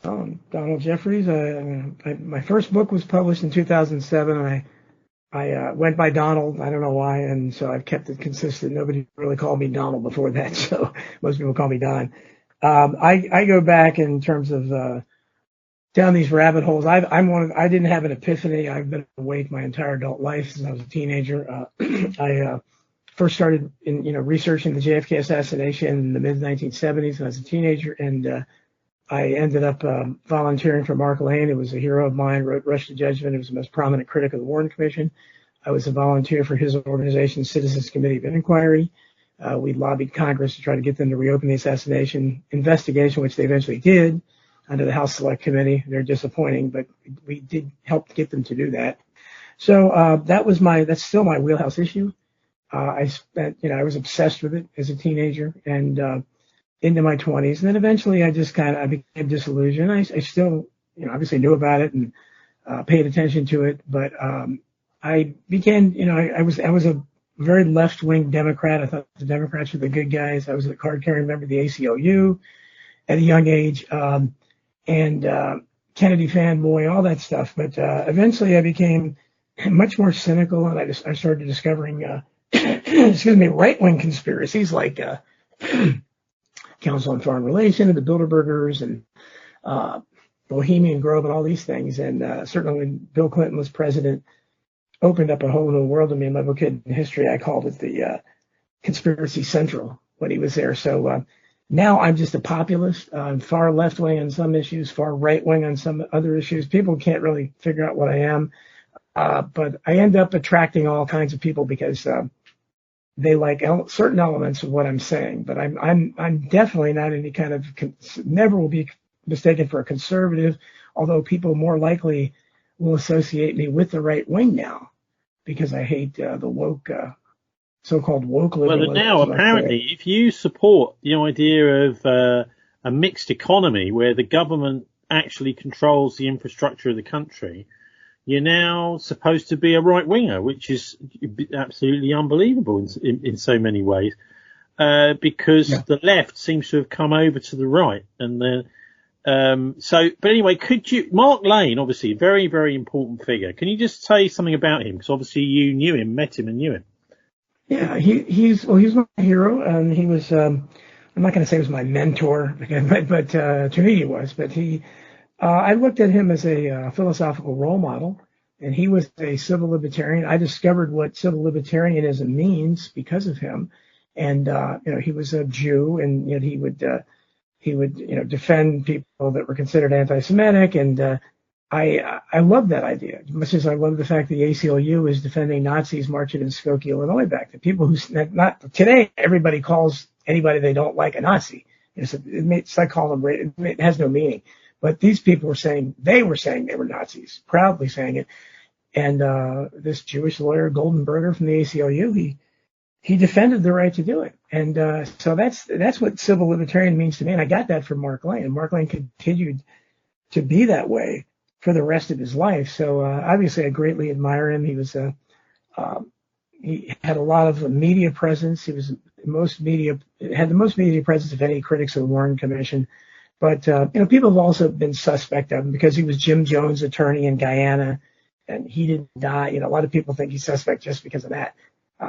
Donald Jeffries. My first book was published in 2007. I went by Donald. I don't know why, and so I've kept it consistent. Nobody really called me Donald before that, so most people call me Don. I go back in terms of down these rabbit holes. I didn't have an epiphany. I've been awake my entire adult life since I was a teenager. I first started researching the JFK assassination in the mid 1970s when I was a teenager, and I ended up volunteering for Mark Lane, who was a hero of mine, wrote Rush to Judgment. He was the most prominent critic of the Warren Commission. I was a volunteer for his organization, Citizens Committee of Inquiry. We lobbied Congress to try to get them to reopen the assassination investigation, which they eventually did under the House Select Committee. They're disappointing, but we did help get them to do that. So that's still my wheelhouse issue. I was obsessed with it as a teenager and into my 20s. And then eventually I became disillusioned. I still, obviously knew about it and paid attention to it, but I began, I was a very left-wing Democrat. I thought the Democrats were the good guys. I was a card-carrying member of the ACLU at a young age, and Kennedy fanboy, all that stuff. But eventually I became much more cynical, and I started discovering, right-wing conspiracies like Council on Foreign Relations and the Bilderbergers and Bohemian Grove and all these things. And certainly when Bill Clinton was president, opened up a whole new world to me. In my book, Hidden History, I called it the Conspiracy Central when he was there. So now I'm just a populist. I'm far left-wing on some issues, far right-wing on some other issues. People can't really figure out what I am. But I end up attracting all kinds of people because they like certain elements of what I'm saying. But I'm definitely not any kind of, never will be mistaken for a conservative, although people more likely will associate me with the right wing now, because I hate the woke, so-called woke liberalism. Well, now apparently, if you support the idea of a mixed economy where the government actually controls the infrastructure of the country, you're now supposed to be a right winger, which is absolutely unbelievable in so many ways, because the left seems to have come over to the right, and then. But anyway, Mark Lane, obviously a very, very important figure. Can you just say something about him? Because obviously you met him and knew him. Yeah, he's my hero, and he was, I'm not going to say he was my mentor, but to me he was, but I looked at him as a philosophical role model, and he was a civil libertarian. I discovered what civil libertarianism means because of him. And, he was a Jew, and he would defend people that were considered anti-Semitic, and I love that idea, much as I love the fact the ACLU is defending Nazis marching in Skokie, Illinois back then. People who not today, everybody calls anybody they don't like a Nazi. It's like calling them, it has no meaning. But these people were saying they were Nazis, proudly saying it. And this Jewish lawyer, Goldenberger from the ACLU, he defended the right to do it. And so that's what civil libertarian means to me. And I got that from Mark Lane. And Mark Lane continued to be that way for the rest of his life. So obviously I greatly admire him. He was he had a lot of media presence. He was had the most media presence of any critics of the Warren Commission. But people have also been suspect of him because he was Jim Jones' attorney in Guyana, and he didn't die. A lot of people think he's suspect just because of that.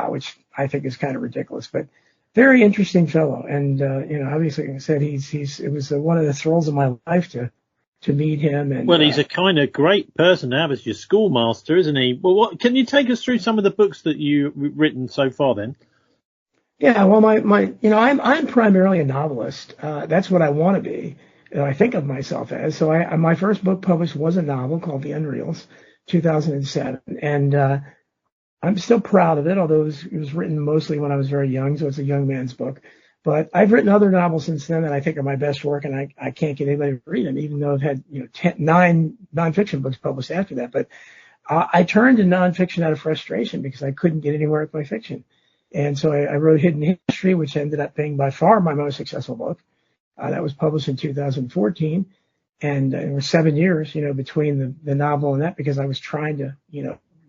Which I think is kind of ridiculous, but very interesting fellow. And, obviously, like I said, it was one of the thrills of my life to meet him. And, well, he's a kind of great person to have as your schoolmaster, isn't he? Well, can you take us through some of the books that you've written so far then? Yeah, well, I'm primarily a novelist. That's what I want to be. I think of myself as. So my first book published was a novel called The Unreals, 2007. And, I'm still proud of it, although it was written mostly when I was very young, so it's a young man's book. But I've written other novels since then that I think are my best work, and I can't get anybody to read them, even though I've had 9 nonfiction books published after that. But I turned to nonfiction out of frustration because I couldn't get anywhere with my fiction. And so I wrote Hidden History, which ended up being by far my most successful book. That was published in 2014. And there were 7 years, between the novel and that, because I was trying to,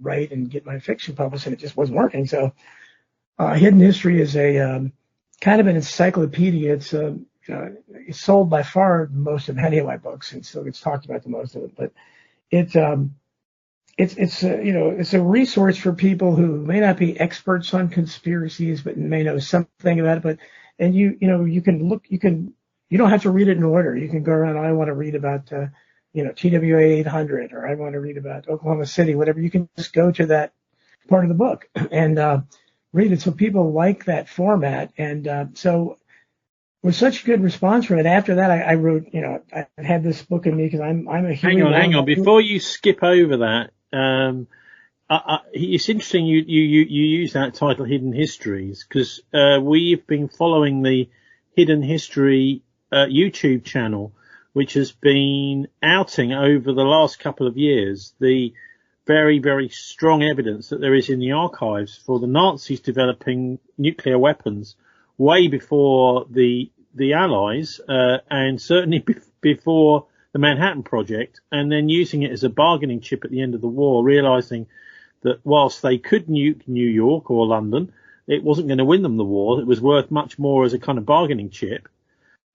write and get my fiction published, and it just wasn't working. So Hidden History is a kind of an encyclopedia. It's it's sold by far most of any of my books, and so it's talked about the most of it. But it's it's a resource for people who may not be experts on conspiracies, but may know something about it. But and you don't have to read it in order. You can go around. I want to read about TWA 800, or I want to read about Oklahoma City, whatever. You can just go to that part of the book and read it. So people like that format, and so with such good response from it. After that, I wrote, I had this book in me because I'm a human. Hang on. Before you skip over that, it's interesting you use that title, Hidden Histories, because we've been following the Hidden History YouTube channel, which has been outing over the last couple of years the very, very strong evidence that there is in the archives for the Nazis developing nuclear weapons way before the Allies, and certainly before the Manhattan Project, and then using it as a bargaining chip at the end of the war, realizing that whilst they could nuke New York or London, it wasn't going to win them the war. It was worth much more as a kind of bargaining chip.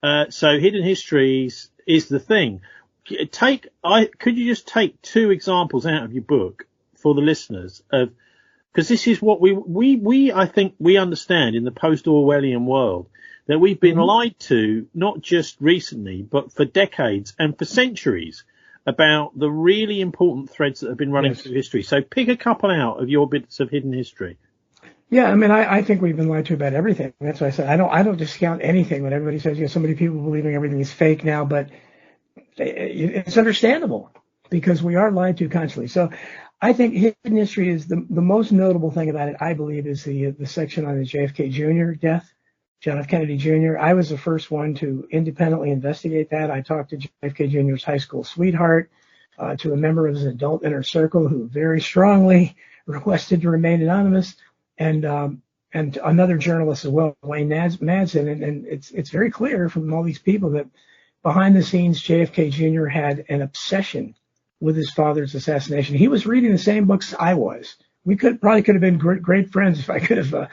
So Hidden Histories is the thing. Could you just take two examples out of your book for the listeners of, because this is what I think we understand in the post-Orwellian world, that we've been lied to, not just recently, but for decades and for centuries, about the really important threads that have been running through history. So pick a couple out of your bits of hidden history. Yeah, I mean, I think we've been lied to about everything. That's why I said I don't discount anything when everybody says, so many people believing everything is fake now, but it's understandable because we are lied to constantly. So I think hidden history is the most notable thing about it, I believe, is the section on the JFK Jr. death, John F. Kennedy Jr. I was the first one to independently investigate that. I talked to JFK Jr.'s high school sweetheart, to a member of his adult inner circle who very strongly requested to remain anonymous, and another journalist as well, Wayne Madsen. And it's very clear from all these people that behind the scenes, JFK Jr. had an obsession with his father's assassination. He was reading the same books I was. We probably could have been great friends if I could have,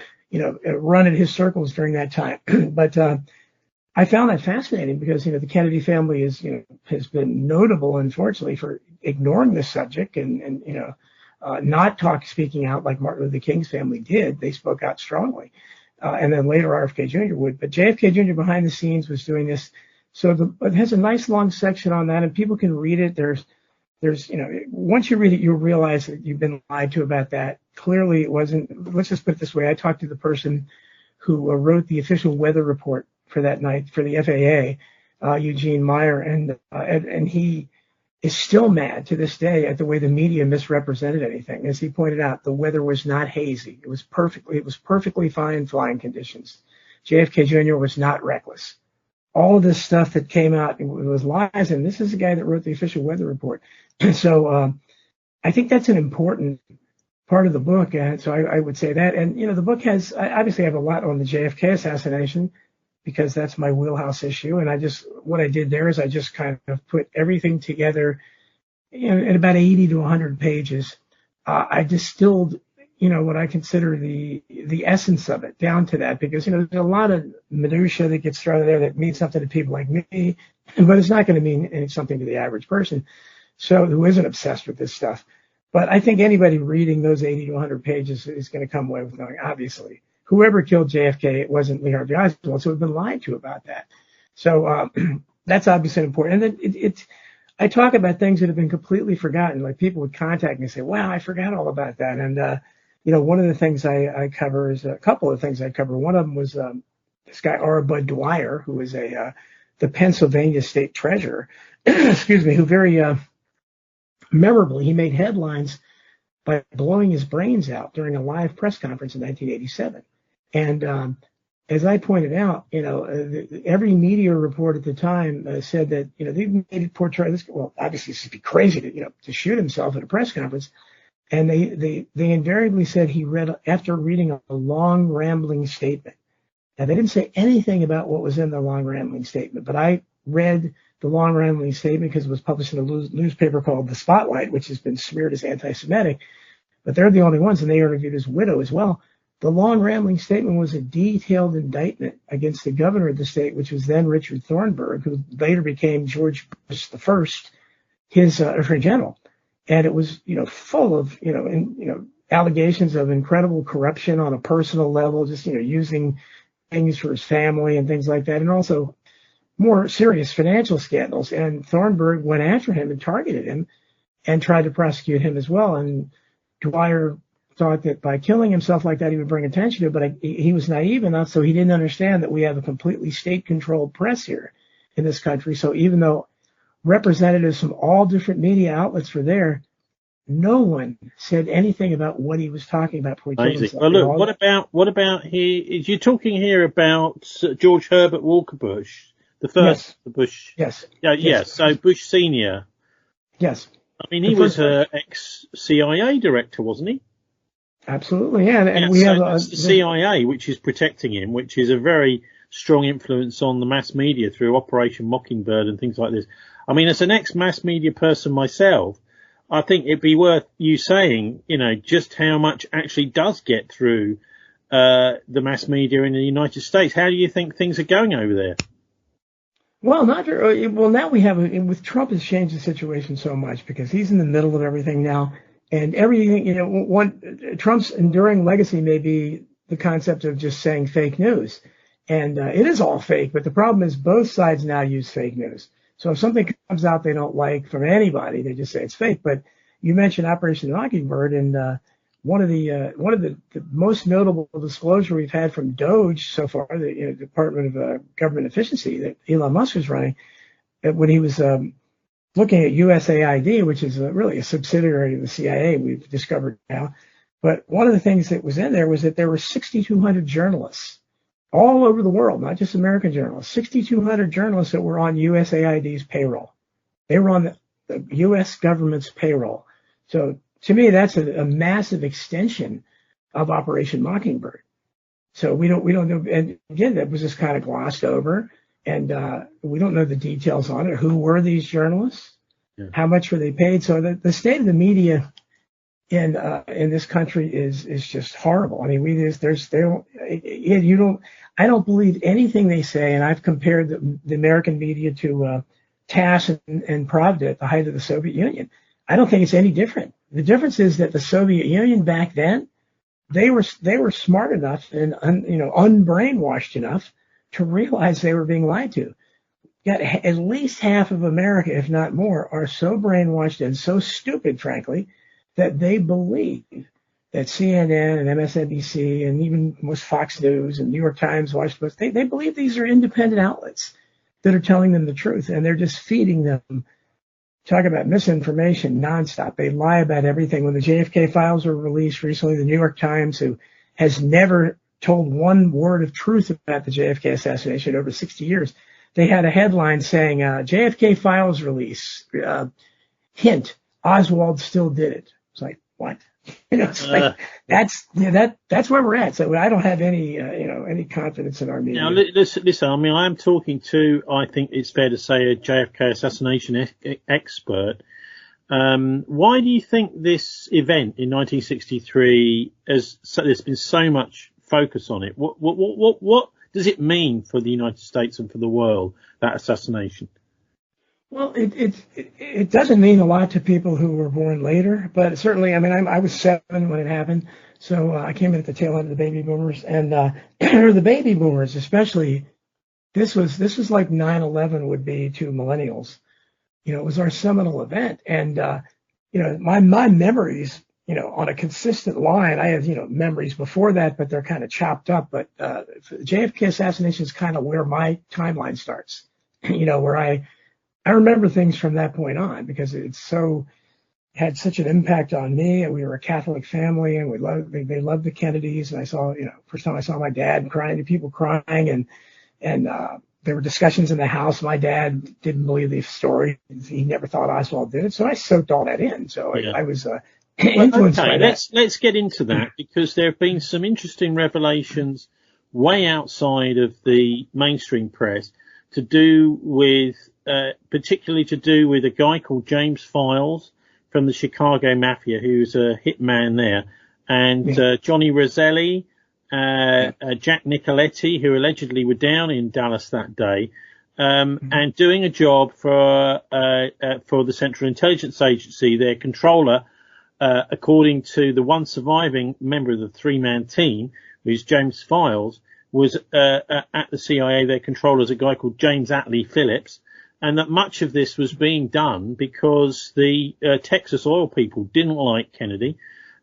run in his circles during that time. But I found that fascinating because, the Kennedy family has been notable, unfortunately, for ignoring this subject and not speaking out like Martin Luther King's family did. They spoke out strongly. And then later RFK Jr. would. But JFK Jr. behind the scenes was doing this. So it has a nice long section on that, and people can read it. There's once you read it, you'll realize that you've been lied to about that. Clearly it wasn't. Let's just put it this way. I talked to the person who wrote the official weather report for that night for the FAA, Eugene Meyer, and he is still mad to this day at the way the media misrepresented anything. As he pointed out, the weather was not hazy. It was perfectly fine flying conditions. JFK Jr. was not reckless. All of this stuff that came out was lies, and this is the guy that wrote the official weather report. So I think that's an important part of the book, and so I would say that. And the book has, I obviously have a lot on the JFK assassination because that's my wheelhouse issue. And what I did there is I just kind of put everything together in about 80 to 100 pages. I distilled what I consider the essence of it down to that, because, there's a lot of minutia that gets thrown in there that means something to people like me, but it's not going to mean something to the average person. So who isn't obsessed with this stuff. But I think anybody reading those 80 to 100 pages is going to come away with knowing, obviously, whoever killed JFK, it wasn't Lee Harvey Oswald, so we've been lied to about that. So that's obviously important. And then I talk about things that have been completely forgotten. Like people would contact me and say, wow, I forgot all about that. And one of the things I cover is a couple of things I cover. One of them was this guy, R. Bud Dwyer, who was the Pennsylvania state treasurer, excuse me, who very memorably, he made headlines by blowing his brains out during a live press conference in 1987. And as I pointed out, every media report at the time said that, they made it portray this. Well, obviously, this would be crazy to shoot himself at a press conference. And they invariably said he read, after reading a long rambling statement. Now, they didn't say anything about what was in the long rambling statement, but I read the long rambling statement because it was published in a newspaper called The Spotlight, which has been smeared as anti-Semitic, but they're the only ones, and they interviewed his widow as well. the long rambling statement was a detailed indictment against the governor of the state, which was then Richard Thornburg, who later became George Bush the First, his Attorney General. And it was, full of, allegations of incredible corruption on a personal level, just, using things for his family and things like that. And also more serious financial scandals. And Thornburg went after him and targeted him and tried to prosecute him as well. And Dwyer thought that by killing himself like that, he would bring attention to it. But he was naive enough, so he didn't understand that we have a completely state-controlled press here in this country. So even though representatives from all different media outlets were there, no one said anything about what he was talking about before he killed himself. Well, look, what about here? You're talking here about George Herbert Walker Bush, the first Bush. Yes. Yes. So Bush Senior. Yes. I mean, he was an ex-CIA director, wasn't he? Absolutely, yeah. And we have the CIA, which is protecting him, which is a very strong influence on the mass media through Operation Mockingbird and things like this. I mean, as an ex-mass media person myself, I think it'd be worth you saying, just how much actually does get through the mass media in the United States. How do you think things are going over there? Well, now we have, with Trump has changed the situation so much because he's in the middle of everything now. And everything, Trump's enduring legacy may be the concept of just saying fake news. And it is all fake, but the problem is both sides now use fake news. So if something comes out they don't like from anybody, they just say it's fake. But you mentioned Operation Mockingbird, and one of the most notable disclosure we've had from DOGE so far, the Department of Government Efficiency that Elon Musk was running, when he was looking at USAID, which is really a subsidiary of the CIA, we've discovered now. But one of the things that was in there was that there were 6,200 journalists all over the world, not just American journalists, 6,200 journalists that were on USAID's payroll. They were on the U.S. government's payroll. So to me, that's a massive extension of Operation Mockingbird. So we don't know. And again, that was just kind of glossed over. And we don't know the details on it. Who were these journalists? Yeah. How much were they paid? So the state of the media in this country is just horrible. I mean, I don't believe anything they say. And I've compared the American media to TASS and Pravda at the height of the Soviet Union. I don't think it's any different. The difference is that the Soviet Union back then, they were smart enough and unbrainwashed enough to realize they were being lied to. Yet at least half of America, if not more, are so brainwashed and so stupid, frankly, that they believe that CNN and MSNBC and even most Fox News and New York Times, Washington Post, they believe these are independent outlets that are telling them the truth, and they're just feeding them. Talk about misinformation nonstop. They lie about everything. When the JFK files were released recently, the New York Times, who has never told one word of truth about the JFK assassination over 60 years, they had a headline saying, JFK files release, hint, Oswald still did it. It's like, what? It's like, that's where we're at. So I don't have any confidence in our media. Now, listen, I mean, I am talking to, I think it's fair to say, a JFK assassination expert. Why do you think this event in 1963 there's been so much focus on it? What does it mean for the United States and for the world, that assassination? Well, it doesn't mean a lot to people who were born later, but certainly, I mean, I was 7 when it happened, so I came in at the tail end of the baby boomers, and the baby boomers, especially, this was like 9/11 would be to millennials. It was our seminal event, and my memories, on a consistent line. I have memories before that, but they're kind of chopped up. But JFK assassination is kind of where my timeline starts. Where I remember things from that point on because had such an impact on me, and we were a Catholic family, and they loved the Kennedys, and I saw, first time I saw my dad crying, people crying, and there were discussions in the house. My dad didn't believe the story; he never thought Oswald did it, so I soaked all that in. So yeah. I was influenced by that. Let's get into that because there have been some interesting revelations way outside of the mainstream press to do with. Particularly to do with a guy called James Files from the Chicago Mafia, who's a hitman there, and Johnny Roselli, Jack Nicoletti, who allegedly were down in Dallas that day, and doing a job for the Central Intelligence Agency. Their controller, according to the one surviving member of the three-man team, who's James Files, was at the CIA. Their controller is a guy called James Attlee Phillips, and that much of this was being done because the Texas oil people didn't like Kennedy,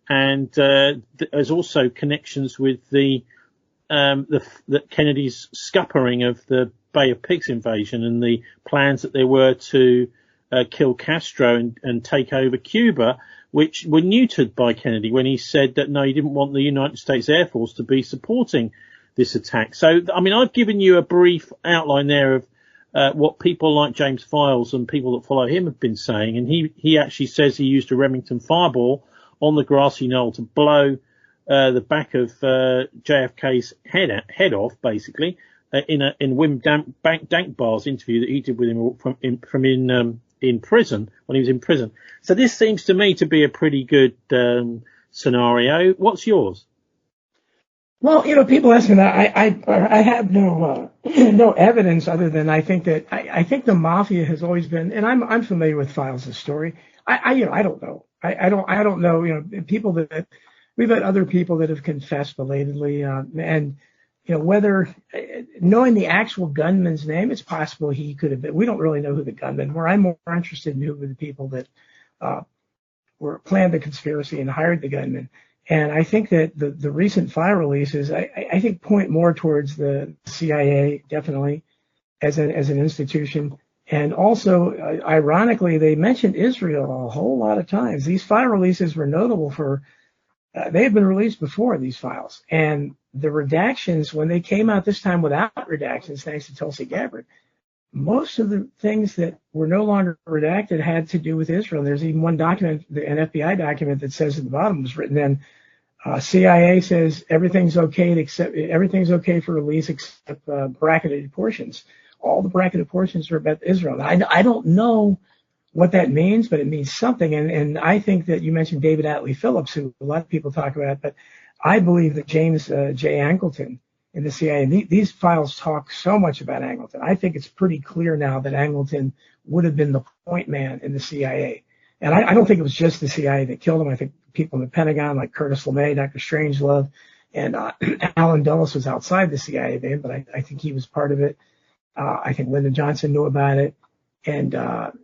and there's also connections with the Kennedy's scuppering of the Bay of Pigs invasion and the plans that there were to kill Castro and take over Cuba, which were neutered by Kennedy when he said that no, he didn't want the United States Air Force to be supporting this attack. So, I mean, I've given you a brief outline there of what people like James Files and people that follow him have been saying, and he actually says he used a Remington fireball on the grassy knoll to blow the back of JFK's head off, basically, in Wim Dankbar's interview that he did with him in prison, when he was in prison. So this seems to me to be a pretty good scenario. What's yours? Well, people ask me that. I have no evidence other than I think the mafia has always been, and I'm familiar with Files' story. I don't know. I don't know. People that we've had other people that have confessed belatedly, and whether knowing the actual gunman's name, it's possible he could have been. We don't really know who the gunmen were. I'm more interested in who were the people that planned the conspiracy and hired the gunman. And I think that the recent file releases, I think, point more towards the CIA, definitely, as an institution. And also, ironically, they mentioned Israel a whole lot of times. These file releases were notable for, they had been released before, these files. And the redactions, when they came out this time without redactions, thanks to Tulsi Gabbard, most of the things that were no longer redacted had to do with Israel. There's even one document, an FBI document, that says at the bottom, was written in, CIA says everything's okay for release except bracketed portions. All the bracketed portions are about Israel. I don't know what that means, but it means something. And I think that you mentioned David Attlee Phillips, who a lot of people talk about, but I believe that James J. Angleton in the CIA, these files talk so much about Angleton. I think it's pretty clear now that Angleton would have been the point man in the CIA. And I don't think it was just the CIA that killed him. I think people in the Pentagon, like Curtis LeMay, Dr. Strangelove, and Alan Dulles was outside the CIA then, but I think he was part of it. I think Lyndon Johnson knew about it. And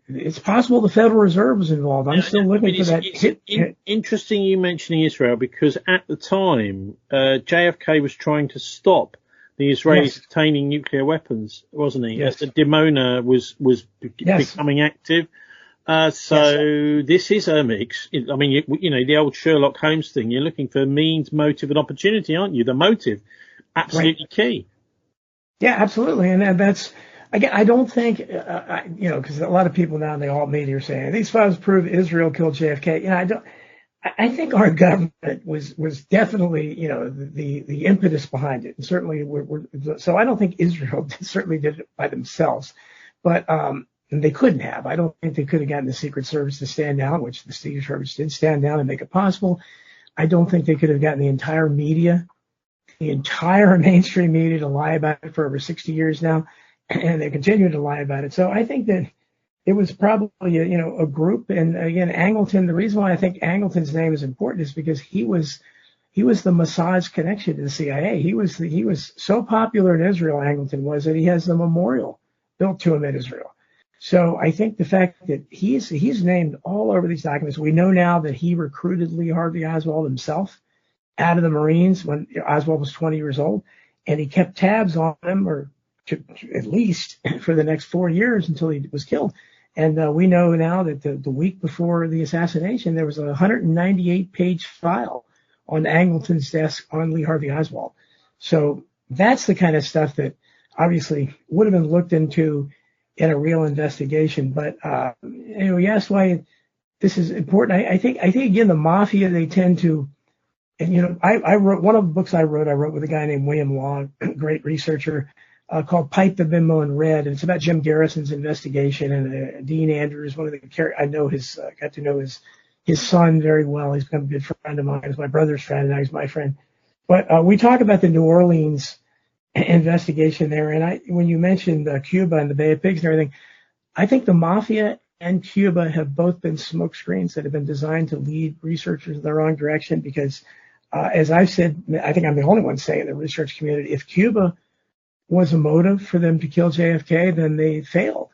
it's possible the Federal Reserve was involved. I'm still looking for that. It's interesting you mentioning Israel, because at the time, JFK was trying to stop the Israelis obtaining nuclear weapons, wasn't he? Yes. The Dimona was becoming active. This is a mix. I mean, the old Sherlock Holmes thing. You're looking for means, motive, and opportunity, aren't you? The motive, absolutely key. Yeah, absolutely. And that's, again, I don't think, because a lot of people now in the alt media are saying these files prove Israel killed JFK. I think our government was definitely, the impetus behind it. And certainly so I don't think Israel certainly did it by themselves, but, and they couldn't have. I don't think they could have gotten the Secret Service to stand down, which the Secret Service did stand down and make it possible. I don't think they could have gotten the entire mainstream media to lie about it for over 60 years now. And they continue to lie about it. So I think that it was probably, a group. And again, Angleton, the reason why I think Angleton's name is important is because he was the Mossad's connection to the CIA. He was so popular in Israel, Angleton was, that he has a memorial built to him in Israel. So I think the fact that he's named all over these documents, we know now that he recruited Lee Harvey Oswald himself out of the Marines when Oswald was 20 years old, and he kept tabs on him, or at least for the next 4 years until he was killed. And we know now that the week before the assassination, there was a 198-page file on Angleton's desk on Lee Harvey Oswald. So that's the kind of stuff that obviously would have been looked into in a real investigation. But you asked why this is important. I think again, the mafia, they tend to, and I wrote one of the books I wrote with a guy named William Long, great researcher, called Pipe the Bimbo in Red, and it's about Jim Garrison's investigation. And Dean Andrews, one of the I know got to know his son very well. He's become a good friend of mine. He's my brother's friend, and now he's my friend. But we talk about the New Orleans investigation there, and when you mentioned Cuba and the Bay of Pigs and everything, I think the mafia and Cuba have both been smokescreens that have been designed to lead researchers in the wrong direction because, as I've said, I think I'm the only one saying in the research community, if Cuba was a motive for them to kill JFK, then they failed.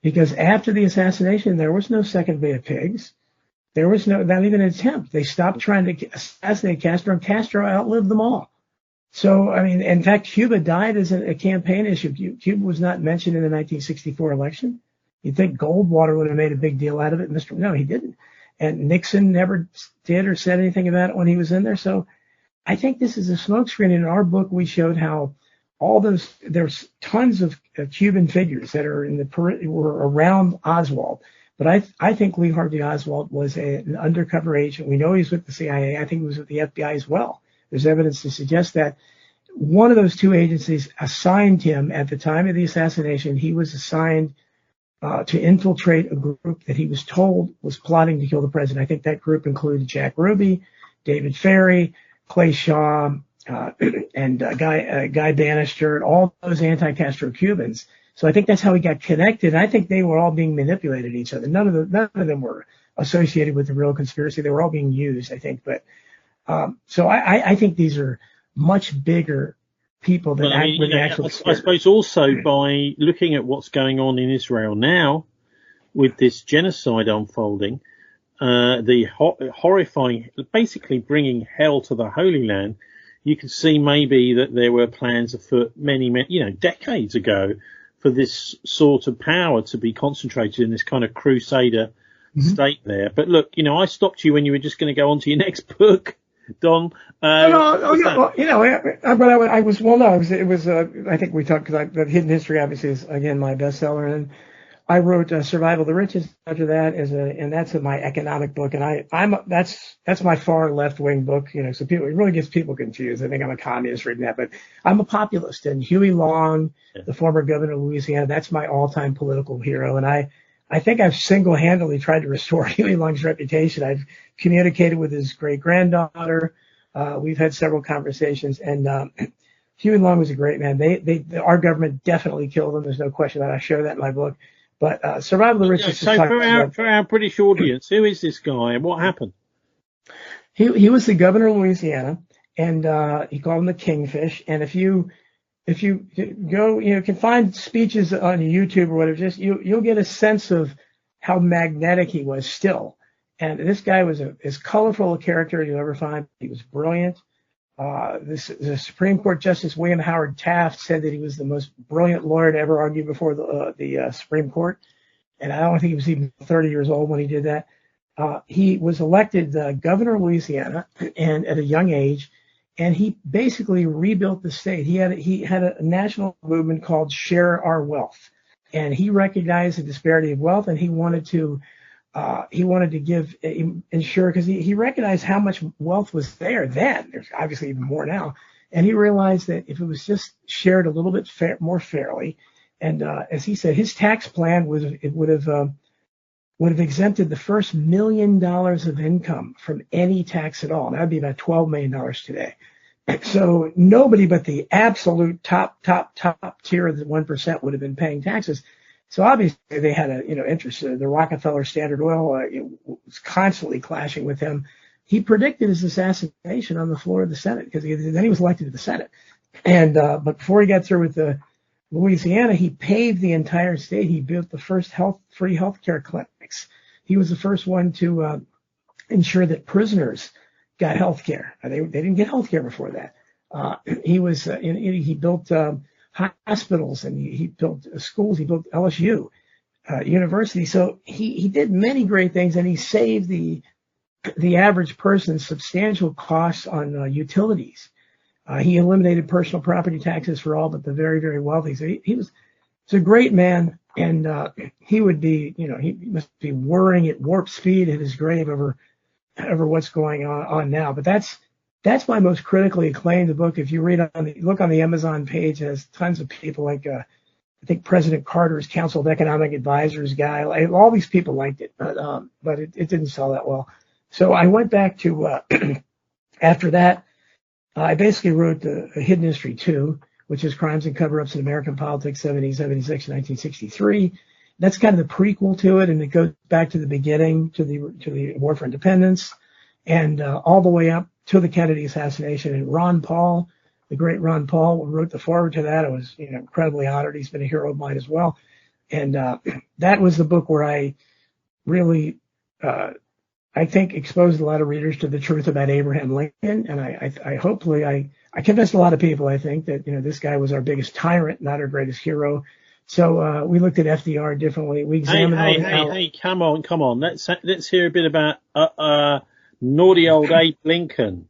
Because after the assassination, there was no second Bay of Pigs. There was not even an attempt. They stopped trying to assassinate Castro, and Castro outlived them all. So, I mean, in fact, Cuba died as a campaign issue. Cuba was not mentioned in the 1964 election. You'd think Goldwater would have made a big deal out of it. No, he didn't. And Nixon never did or said anything about it when he was in there. So I think this is a smokescreen. In our book, we showed how there's tons of Cuban figures that are were around Oswald. But I think Lee Harvey Oswald was an undercover agent. We know he's with the CIA. I think he was with the FBI as well. There's evidence to suggest that one of those two agencies assigned him at the time of the assassination. He was assigned to infiltrate a group that he was told was plotting to kill the president. I think that group included Jack Ruby, David Ferry, Clay Shaw, and Guy Bannister, all those anti-Castro Cubans. So I think that's how he got connected. And I think they were all being manipulated each other. None of them were associated with the real conspiracy. They were all being used, I think. But so I think these are much bigger people than actually. I suppose also by looking at what's going on in Israel now with this genocide unfolding, the horrifying, basically bringing hell to the Holy Land. You can see maybe that there were plans afoot many, decades ago for this sort of power to be concentrated in this kind of crusader state there. But look, I stopped you when you were just going to go on to your next book, Don. I think we talked because the Hidden History obviously is again my bestseller, and I wrote Survival of the Richest after that and that's my economic book, and that's my far left wing book, so it really gets people confused. I think I'm a communist reading that, but I'm a populist, and Huey Long, the former governor of Louisiana, that's my all-time political hero, and I think I've single-handedly tried to restore Huey Long's reputation. I've communicated with his great-granddaughter. We've had several conversations, and Huey Long was a great man. Our government definitely killed him. There's no question that. I share that in my book. But Survival of the Richest. So for our British audience, who is this guy and what happened? He was the governor of Louisiana, and he called him the Kingfish. And if you go, you can find speeches on YouTube or whatever, you'll get a sense of how magnetic he was still. And this guy was as colorful a character as you'll ever find. He was brilliant. The Supreme Court Justice William Howard Taft said that he was the most brilliant lawyer to ever argue before the Supreme Court. And I don't think he was even 30 years old when he did that. He was elected governor of Louisiana and at a young age, and he basically rebuilt the state. He had a national movement called Share Our Wealth, and he recognized the disparity of wealth, and he wanted to ensure, because he recognized how much wealth was there then. There's obviously even more now. And he realized that if it was just shared a little bit more fairly, and as he said, his tax plan would have exempted the first $1 million of income from any tax at all. That would be about $12 million today. So nobody but the absolute top tier of the 1% would have been paying taxes. So obviously they had interest. The Rockefeller Standard Oil was constantly clashing with him. He predicted his assassination on the floor of the Senate because then he was elected to the Senate. And but before he got through with the Louisiana, he paved the entire state. He built the first free healthcare clinics. He was the first one to ensure that prisoners got healthcare. They didn't get healthcare before that. He built hospitals, and he built schools. He built LSU University. So he did many great things, and he saved the average person substantial costs on utilities. He eliminated personal property taxes for all but the very, very wealthy. So he's a great man, and he would be, he must be whirring at warp speed in his grave over what's going on now. But that's my most critically acclaimed book. If you look on the Amazon page, it has tons of people like, I think President Carter's Council of Economic Advisors guy. All these people liked it, but it didn't sell that well. So I went back to, after that, I basically wrote a Hidden History 2, which is Crimes and Cover-Ups in American Politics, 1776 to 1963. That's kind of the prequel to it, and it goes back to the beginning, to the War for Independence, and all the way up to the Kennedy assassination. And Ron Paul, the great Ron Paul, wrote the foreword to that. I was incredibly honored. He's been a hero of mine as well. And that was the book where I really, I think, exposed a lot of readers to the truth about Abraham Lincoln. And I hopefully convinced a lot of people, I think, that, this guy was our biggest tyrant, not our greatest hero. So we looked at FDR differently. We examined Hey, come on. Let's hear a bit about naughty old Abe Lincoln.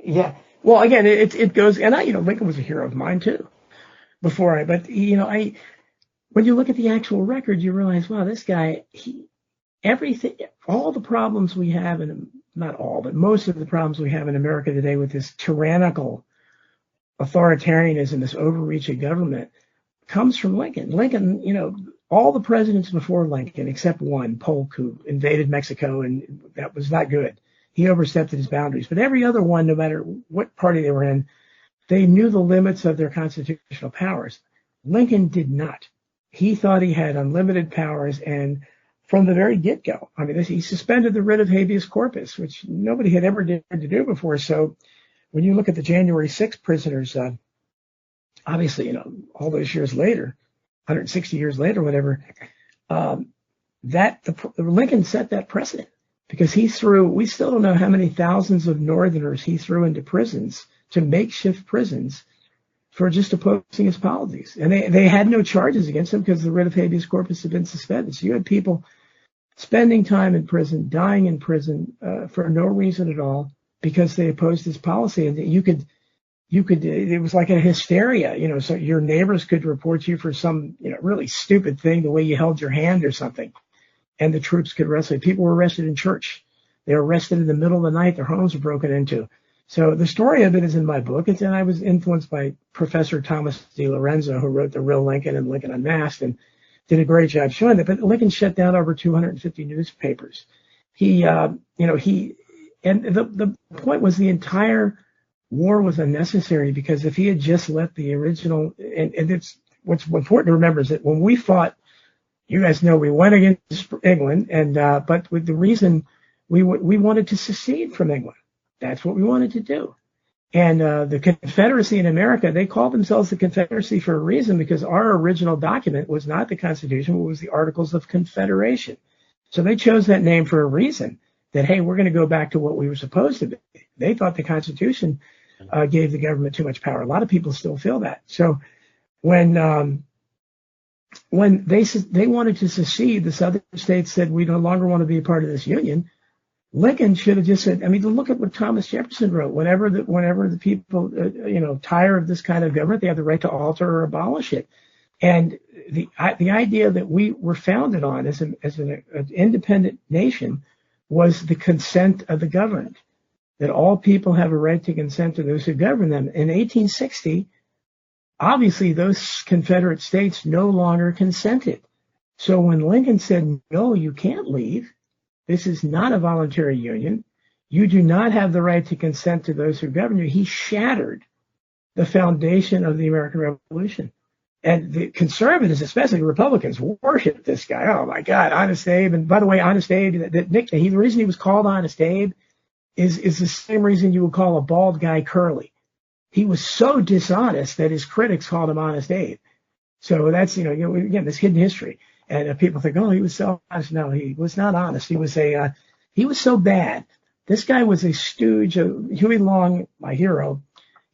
Yeah. Well, again, it goes, and Lincoln was a hero of mine too. When you look at the actual record, you realize, wow, this guy, all the problems we have, and not all, but most of the problems we have in America today with this tyrannical authoritarianism, this overreach of government, comes from Lincoln. Lincoln, all the presidents before Lincoln, except one, Polk, who invaded Mexico, and that was not good. He overstepped his boundaries. But every other one, no matter what party they were in, they knew the limits of their constitutional powers. Lincoln did not. He thought he had unlimited powers, and from the very get-go, he suspended the writ of habeas corpus, which nobody had ever dared to do before. So when you look at the January 6th prisoners, obviously, all those years later, 160 years later, whatever, Lincoln set that precedent, because we still don't know how many thousands of Northerners he threw into prisons, to makeshift prisons, for just opposing his policies. And they had no charges against him because the writ of habeas corpus had been suspended. So you had people spending time in prison, dying in prison, for no reason at all, because they opposed his policy. And it was like a hysteria, so your neighbors could report you for some, really stupid thing, the way you held your hand or something, and the troops could arrest you. People were arrested in church. They were arrested in the middle of the night. Their homes were broken into. So the story of it is in my book. And I was influenced by Professor Thomas DiLorenzo, who wrote The Real Lincoln and Lincoln Unmasked, and did a great job showing that. But Lincoln shut down over 250 newspapers. The point was the entire war was unnecessary, because if he had just let the original, and it's what's important to remember is that when we fought, you guys know we went against England, and but with the reason we wanted to secede from England. That's what we wanted to do. And the Confederacy in America, they called themselves the Confederacy for a reason, because our original document was not the Constitution, it was the Articles of Confederation. So they chose that name for a reason, that, hey, we're going to go back to what we were supposed to be. They thought the Constitution gave the government too much power. A lot of people still feel that. So when they wanted to secede, the southern states said, we no longer want to be a part of this union. Lincoln should have just said, look at what Thomas Jefferson wrote. Whenever the people, tire of this kind of government, they have the right to alter or abolish it. And the idea that we were founded on as an independent nation was the consent of the governed, that all people have a right to consent to those who govern them. In 1860, obviously those Confederate states no longer consented. So when Lincoln said, no, you can't leave, this is not a voluntary union, you do not have the right to consent to those who govern you, he shattered the foundation of the American Revolution. And the conservatives, especially Republicans, worship this guy. Oh my God, Honest Abe. And by the way, Honest Abe, the reason he was called Honest Abe is the same reason you would call a bald guy Curly. He was so dishonest that his critics called him Honest Abe. So that's, again, this hidden history. And people think, oh, he was so honest. No, he was not honest. He was so bad. This guy was a stooge. Huey Long, my hero,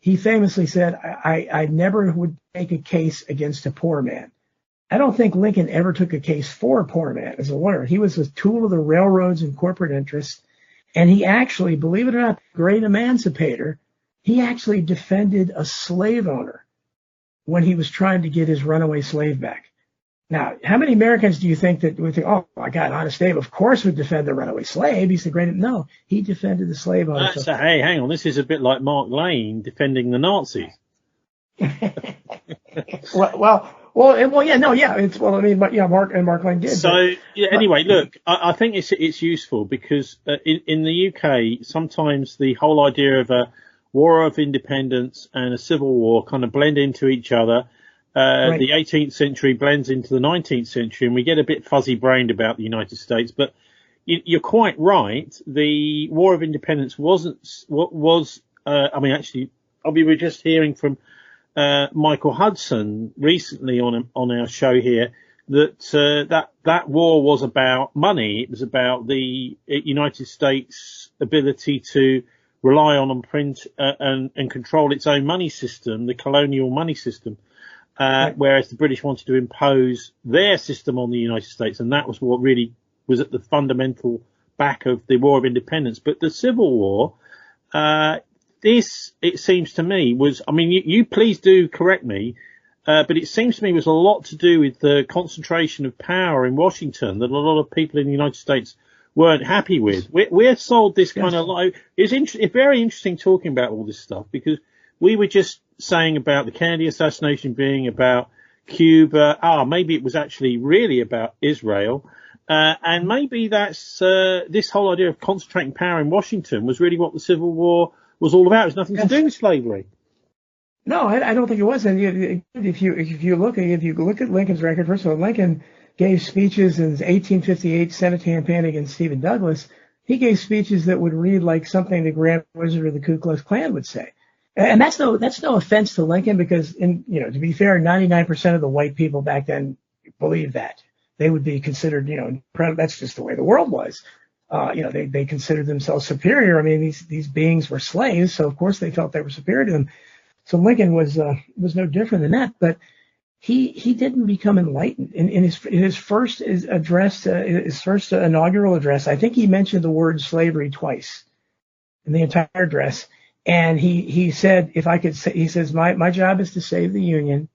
he famously said, I never would take a case against a poor man. I don't think Lincoln ever took a case for a poor man as a lawyer. He was a tool of the railroads and corporate interests. And he actually, believe it or not, great emancipator, he actually defended a slave owner when he was trying to get his runaway slave back. Now, how many Americans do you think that would think, oh my God, Honest Abe, of course, would defend the runaway slave? He's the great. No, he defended the slave owner. Hey, hang on. This is a bit like Mark Lane defending the Nazis. Mark Lane did. So, anyway, look, I think it's useful because in the UK, sometimes the whole idea of War of Independence and a Civil War kind of blend into each other. Right. The 18th century blends into the 19th century, and we get a bit fuzzy-brained about the United States. But you're quite right. The War of Independence actually, we were just hearing from Michael Hudson recently on our show here that war was about money. It was about the United States' ability to rely on and print and control its own money system, the colonial money system, right. Whereas the British wanted to impose their system on the United States, and that was what really was at the fundamental back of the War of Independence. But the Civil War, this, it seems to me, was, you please do correct me, but it seems to me was a lot to do with the concentration of power in Washington that a lot of people in the United States weren't happy with. We're sold this kind of life. It's very interesting talking about all this stuff, because we were just saying about the Kennedy assassination being about Cuba. Maybe it was actually really about Israel. And maybe that's this whole idea of concentrating power in Washington was really what the Civil War was all about. It was nothing to do with slavery. No, I don't think it was. And if you look at Lincoln's record, first of all, Lincoln gave speeches in his 1858 Senate campaign against Stephen Douglas. He gave speeches that would read like something the Grand Wizard of the Ku Klux Klan would say. And that's no offense to Lincoln, because to be fair, 99% of the white people back then believed that. They would be considered, that's just the way the world was. They considered themselves superior. These beings were slaves, so of course they felt they were superior to them. So Lincoln was no different than that, but he didn't become enlightened. In his first address, his first inaugural address, I think he mentioned the word slavery twice in the entire address. And he said, if I could say, he says, my job is to save the Union.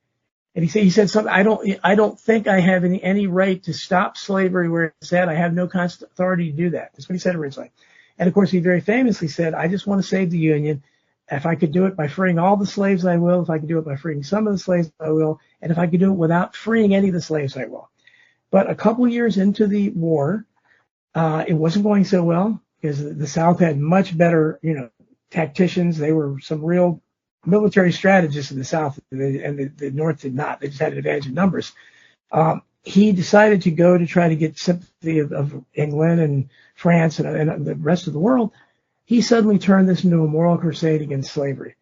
And he said something, I don't think I have any right to stop slavery where it's at. I have no authority to do that. That's what he said originally. And of course, he very famously said, I just want to save the Union. If I could do it by freeing all the slaves, I will. If I could do it by freeing some of the slaves, I will. And if I could do it without freeing any of the slaves, I will. But a couple years into the war, it wasn't going so well, because the South had much better, tacticians. They were some real military strategists in the South, and the North did not. They just had an advantage in numbers. He decided to go to try to get sympathy of England and France and the rest of the world. He suddenly turned this into a moral crusade against slavery.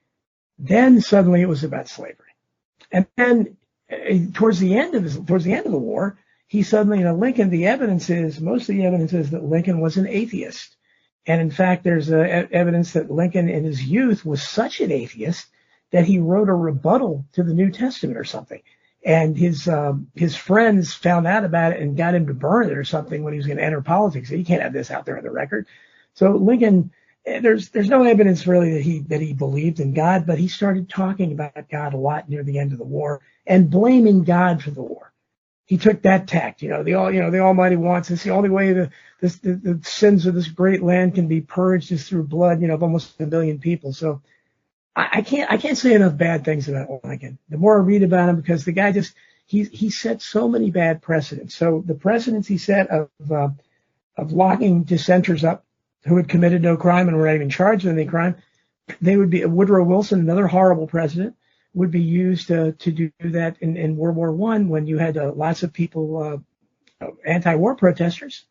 Then suddenly it was about slavery. And then towards the end of the war, he suddenly, Lincoln, most of the evidence is that Lincoln was an atheist. And in fact, there's evidence that Lincoln in his youth was such an atheist that he wrote a rebuttal to the New Testament or something. And his friends found out about it and got him to burn it or something when he was going to enter politics. He can't have this out there on the record. So Lincoln, there's no evidence really that he believed in God, but he started talking about God a lot near the end of the war and blaming God for the war. He took that tact. The Almighty wants us. The only way the sins of this great land can be purged is through blood, of almost 1 billion people. So I can't say enough bad things about Lincoln. The more I read about him, because the guy he set so many bad precedents. So the precedents he set of locking dissenters up who had committed no crime and were not even charged with any crime, they would be Woodrow Wilson, another horrible president, would be used to do that in World War I, when you had lots of people, anti-war protesters,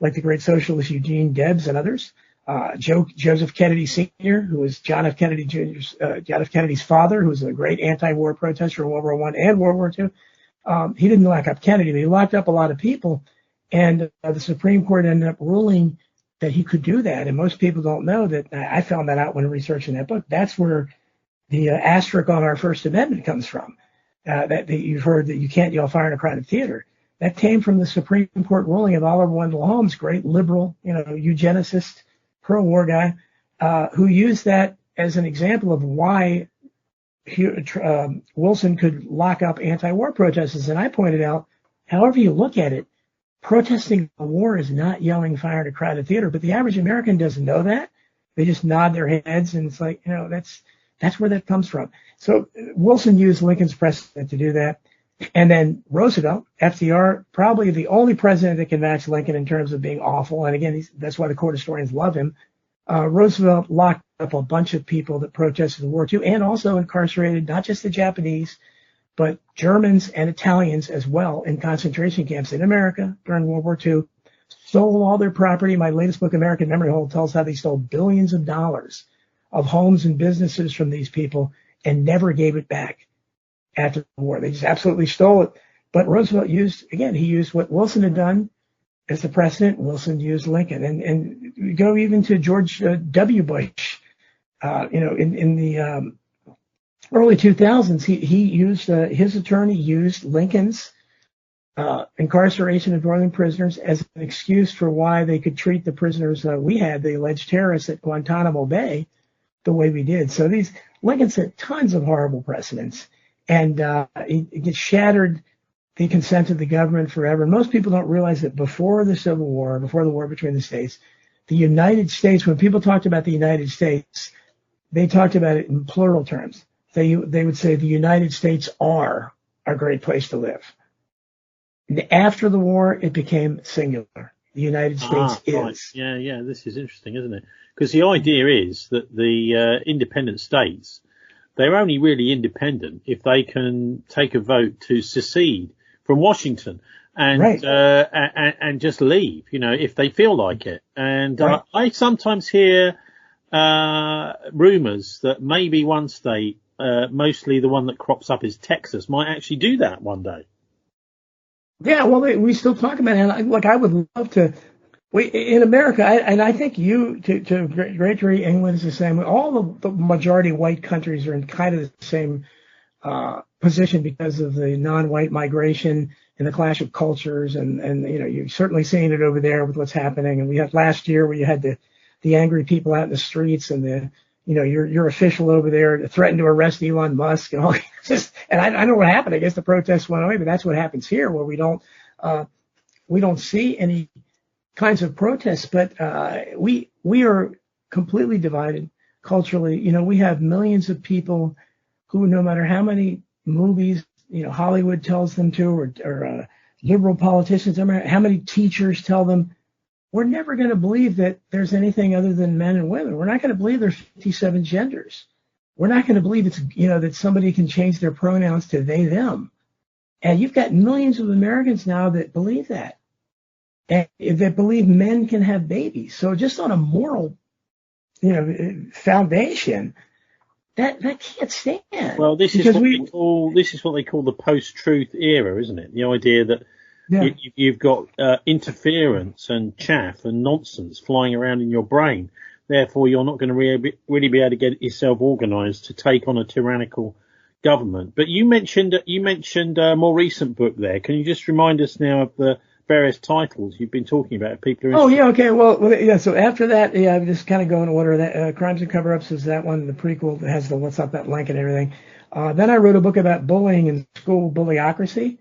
like the great socialist Eugene Debs and others. Joseph Kennedy Sr., who was John F. Kennedy Jr.'s, John F. Kennedy's father, who was a great anti-war protester in World War I and World War II. He didn't lock up Kennedy, but he locked up a lot of people. And the Supreme Court ended up ruling that he could do that. And most people don't know that. I found that out when researching that book. That's where the asterisk on our First Amendment comes from. That you've heard that you can't yell fire in a crowded theater. That came from the Supreme Court ruling of Oliver Wendell Holmes, great liberal, eugenicist, pro-war guy, who used that as an example of why Wilson could lock up anti-war protesters. And I pointed out, however you look at it, protesting a war is not yelling fire in a crowded theater, but the average American doesn't know that. They just nod their heads, and it's like, that's where that comes from. So Wilson used Lincoln's precedent to do that. And then Roosevelt, FDR, probably the only president that can match Lincoln in terms of being awful. And again, that's why the court historians love him. Roosevelt locked up a bunch of people that protested the war too, and also incarcerated not just the Japanese, but Germans and Italians as well in concentration camps in America during World War II. Stole all their property. My latest book, American Memory Hole, tells how they stole billions of dollars of homes and businesses from these people and never gave it back after the war. They just absolutely stole it. But Roosevelt he used what Wilson had done as the precedent. Wilson used Lincoln. And we go even to George W. Bush, in the early 2000s, he used, his attorney used Lincoln's incarceration of Northern prisoners as an excuse for why they could treat the prisoners we had, the alleged terrorists at Guantanamo Bay, the way we did. So Lincoln set tons of horrible precedents, and it shattered the consent of the government forever. And most people don't realize that before the Civil War, before the war between the states, the United States, when people talked about the United States, they talked about it in plural terms. They would say the United States are a great place to live. And after the war, it became singular. The United States is. Right. Yeah. This is interesting, isn't it? Because the idea is that the independent states, they're only really independent if they can take a vote to secede from Washington and right. And just leave, if they feel like it. And right. I sometimes hear rumors that maybe one state, mostly the one that crops up is Texas, might actually do that one day. Yeah, well, we still talk about it. Look, I would love to. In America, and I think to a great degree, England is the same. All the majority white countries are in kind of the same position because of the non-white migration and the clash of cultures, and you've certainly seen it over there with what's happening. And we had last year where you had the angry people out in the streets, and your official over there threatened to arrest Elon Musk and all. And I know what happened. I guess the protests went away, but that's what happens here, where we don't see any kinds of protests. But we are completely divided culturally. We have millions of people who, no matter how many movies Hollywood tells them to, or liberal politicians, no matter how many teachers tell them, we're never going to believe that there's anything other than men and women. We're not going to believe there's 57 genders. We're not going to believe it's, that somebody can change their pronouns to they, them. And you've got millions of Americans now that believe that. And that believe men can have babies. So just on a moral, foundation, that can't stand. Well, this is what they call the post-truth era, isn't it? The idea that you've got interference and chaff and nonsense flying around in your brain. Therefore, you're not going to really be able to get yourself organised to take on a tyrannical government. But you mentioned a more recent book there. Can you just remind us now of the various titles you've been talking about? People are okay. Well, yeah. So after that, I'm just kind of going in order. That Crimes and Cover-Ups is that one, the prequel that has the What's Up, That link and everything. Then I wrote a book about bullying in school, bullyocracy.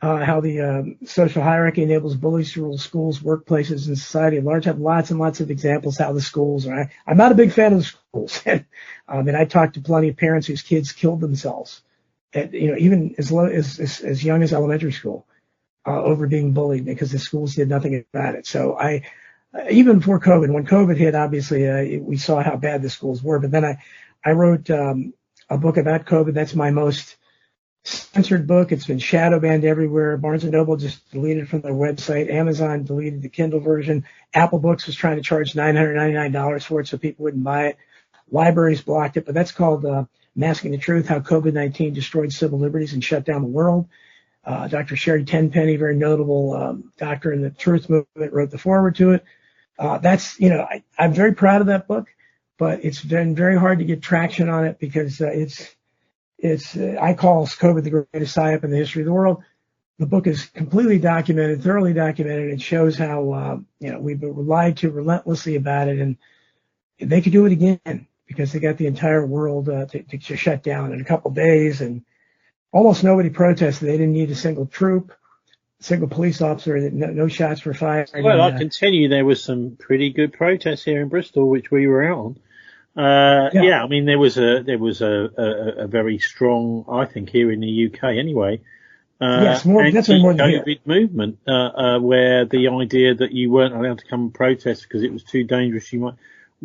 How the social hierarchy enables bullies to rule schools, workplaces, and society at large. I have lots and lots of examples how the schools are. I'm not a big fan of the schools. And I talked to plenty of parents whose kids killed themselves at, even as young as elementary school, over being bullied because the schools did nothing about it. So even before COVID, when COVID hit, obviously, we saw how bad the schools were. But then I wrote a book about COVID. That's my most censored book. It's been shadow banned everywhere. Barnes & Noble just deleted it from their website. Amazon deleted the Kindle version. Apple Books was trying to charge $999 for it so people wouldn't buy it. Libraries blocked it, but that's called Masking the Truth, How COVID-19 Destroyed Civil Liberties and Shut Down the World. Dr. Sherry Tenpenny, very notable doctor in the truth movement, wrote the foreword to it. I'm very proud of that book, but it's been very hard to get traction on it because I call COVID the greatest psyop in the history of the world. The book is completely documented, thoroughly documented. It shows how, we've been lied to relentlessly about it, and they could do it again because they got the entire world to shut down in a couple of days, and almost nobody protested. They didn't need a single troop, single police officer. No shots were fired. Well, I can tell you there was some pretty good protests here in Bristol, which we were out on. I mean, there was a very strong, I think, here in the UK anyway. Yes, definitely more than COVID movement, where the idea that you weren't allowed to come and protest because it was too dangerous,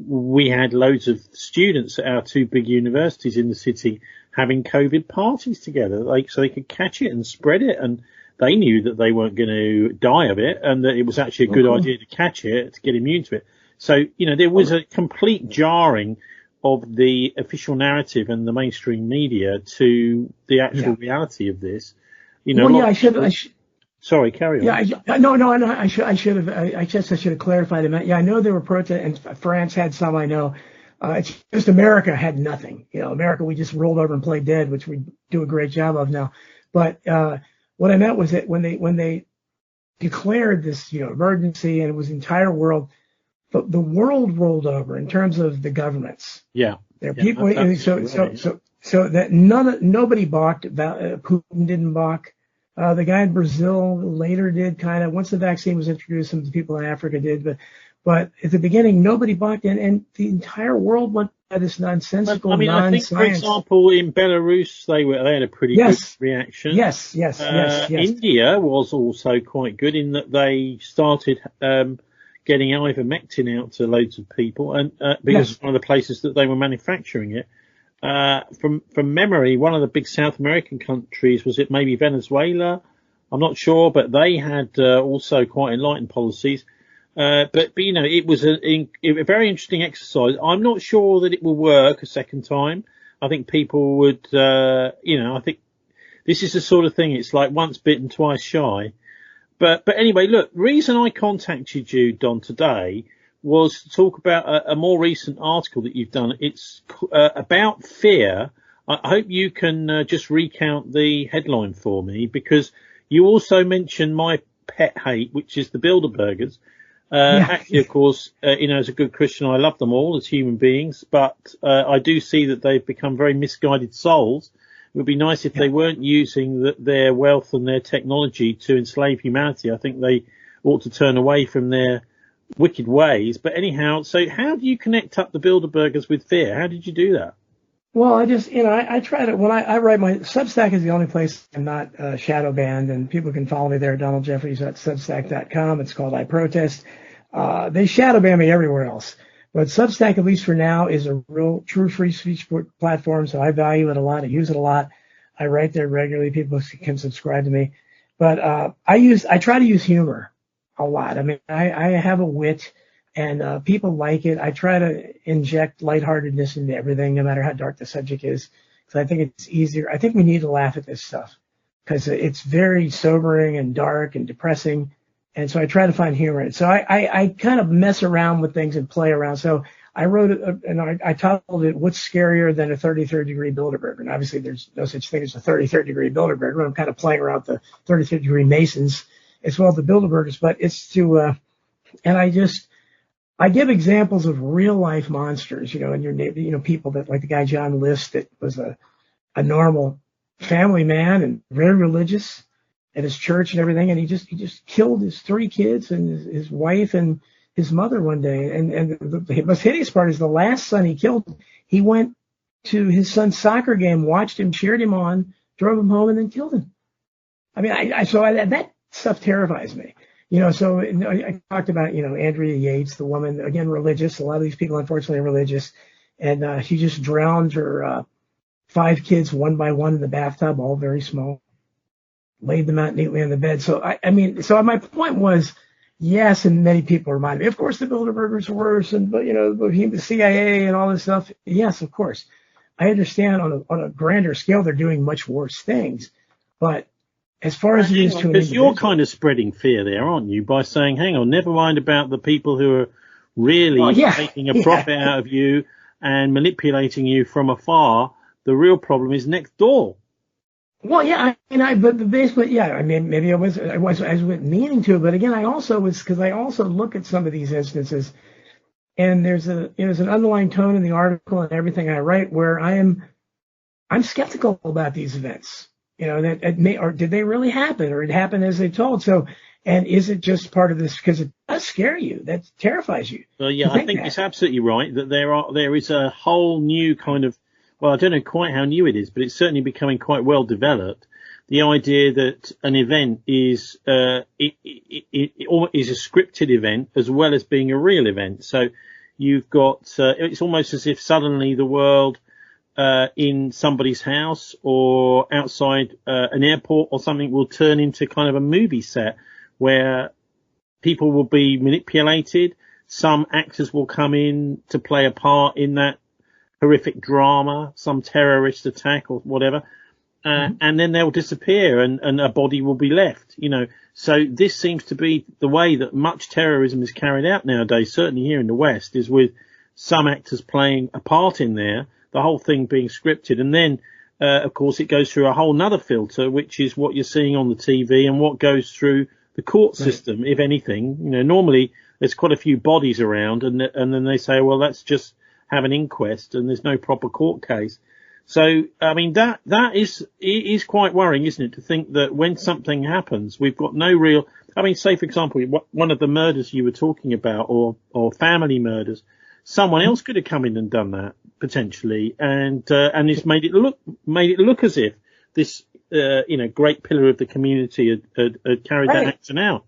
we had loads of students at our two big universities in the city having COVID parties together, so they could catch it and spread it, and they knew that they weren't going to die of it, and that it was actually a good idea to catch it, to get immune to it. So, there was a complete jarring of the official narrative and the mainstream media to the actual reality of this. I should. Sorry, carry on. Yeah, no. I should have. I guess I should have clarified it. Yeah, I know there were protests, and France had some. I know. It's just America had nothing. America, we just rolled over and played dead, which we do a great job of now. But what I meant was that when they declared this, emergency, and it was the entire world, the world rolled over in terms of the governments. Yeah. There are people. So that nobody balked. Putin didn't balk. The guy in Brazil later did kind of, once the vaccine was introduced, some of the people in Africa did, but at the beginning, nobody balked, and the entire world went by this nonsensical nonsense. I think, for example, in Belarus, they had a pretty good reaction. Yes. India was also quite good in that they started getting ivermectin out to loads of people, and because it's one of the places that they were manufacturing it. From memory, one of the big South American countries, was it maybe Venezuela? I'm not sure, but they had also quite enlightened policies. But it was a very interesting exercise. I'm not sure that it will work a second time. I think people would, I think this is the sort of thing. It's like once bitten, twice shy. But anyway, look, reason I contacted you, Don, today was to talk about a more recent article that you've done. It's about fear. I hope you can just recount the headline for me, because you also mentioned my pet hate, which is the Bilderbergers. Actually, of course, as a good Christian, I love them all as human beings, but I do see that they've become very misguided souls. It would be nice if they weren't using their wealth and their technology to enslave humanity. I think they ought to turn away from their wicked ways. But anyhow, so how do you connect up the Bilderbergers with fear? How did you do that? Well, I just, I try to, when I write my Substack is the only place I'm not shadow banned, and people can follow me there, Donald Jeffries at Substack.com. It's called I Protest. They shadow ban me everywhere else. But Substack, at least for now, is a real true free speech platform. So I value it a lot. I use it a lot. I write there regularly. People can subscribe to me. But I try to use humor a lot. I mean, I have a wit, and people like it. I try to inject lightheartedness into everything, no matter how dark the subject is, because I think it's easier. I think we need to laugh at this stuff because it's very sobering and dark and depressing. And so I try to find humor in it. So I kind of mess around with things and play around. So I wrote it, and I titled it, "What's Scarier Than a 33rd Degree Bilderberger?" And obviously there's no such thing as a 33rd degree Bilderberger. I'm kind of playing around with the 33rd degree Masons as well as the Bilderbergers, but it's to, and I give examples of real life monsters, in your neighborhood, people that, like the guy John List, that was a normal family man and very religious at his church and everything, and he just killed his 3 kids and his wife and his mother one day. And the most hideous part is the last son he killed, he went to his son's soccer game, watched him, cheered him on, drove him home, and then killed him. I mean, that stuff terrifies me. So I talked about, Andrea Yates, the woman, again, religious. A lot of these people, unfortunately, are religious. And she just drowned her 5 kids one by one in the bathtub, all very small, laid them out neatly on the bed. So, so my point was, yes, and many people remind me, of course, the Bilderbergers are worse, but the CIA and all this stuff. Yes, of course. I understand on a grander scale, they're doing much worse things. But as far as it is to an individual, because you're kind of spreading fear there, aren't you? By saying, hang on, never mind about the people who are really taking a profit out of you and manipulating you from afar. The real problem is next door. Well, maybe I wasn't meaning to, but again, I also was, because I also look at some of these instances, and there's an underlying tone in the article and everything I write where I'm skeptical about these events. That it may, or did they really happen, or it happened as they told? So, and is it just part of this? Because it does scare you. That terrifies you. Well, yeah, I think it's absolutely right that there is a whole new kind of, well, I don't know quite how new it is, but it's certainly becoming quite well developed. The idea that an event is it is a scripted event as well as being a real event. So, You've got, it's almost as if suddenly the world in somebody's house or outside an airport or something will turn into kind of a movie set where people will be manipulated. Some actors will come in to play a part in that horrific drama, some terrorist attack or whatever, and then they'll disappear and a body will be left, you know. So this seems to be the way that much terrorism is carried out nowadays, certainly here in the West, is with some actors playing a part in there, the whole thing being scripted. And then, of course, it goes through a whole nother filter, which is what you're seeing on the TV and what goes through the court system, if anything. You know, normally there's quite a few bodies around and then they say, well, let's just have an inquest and there's no proper court case. So, I mean, that is quite worrying, isn't it? To think that when something happens, we've got no real, I mean, say, for example, one of the murders you were talking about or family murders, someone else could have come in and done that potentially. And it's made it look as if this, great pillar of the community had carried that action out.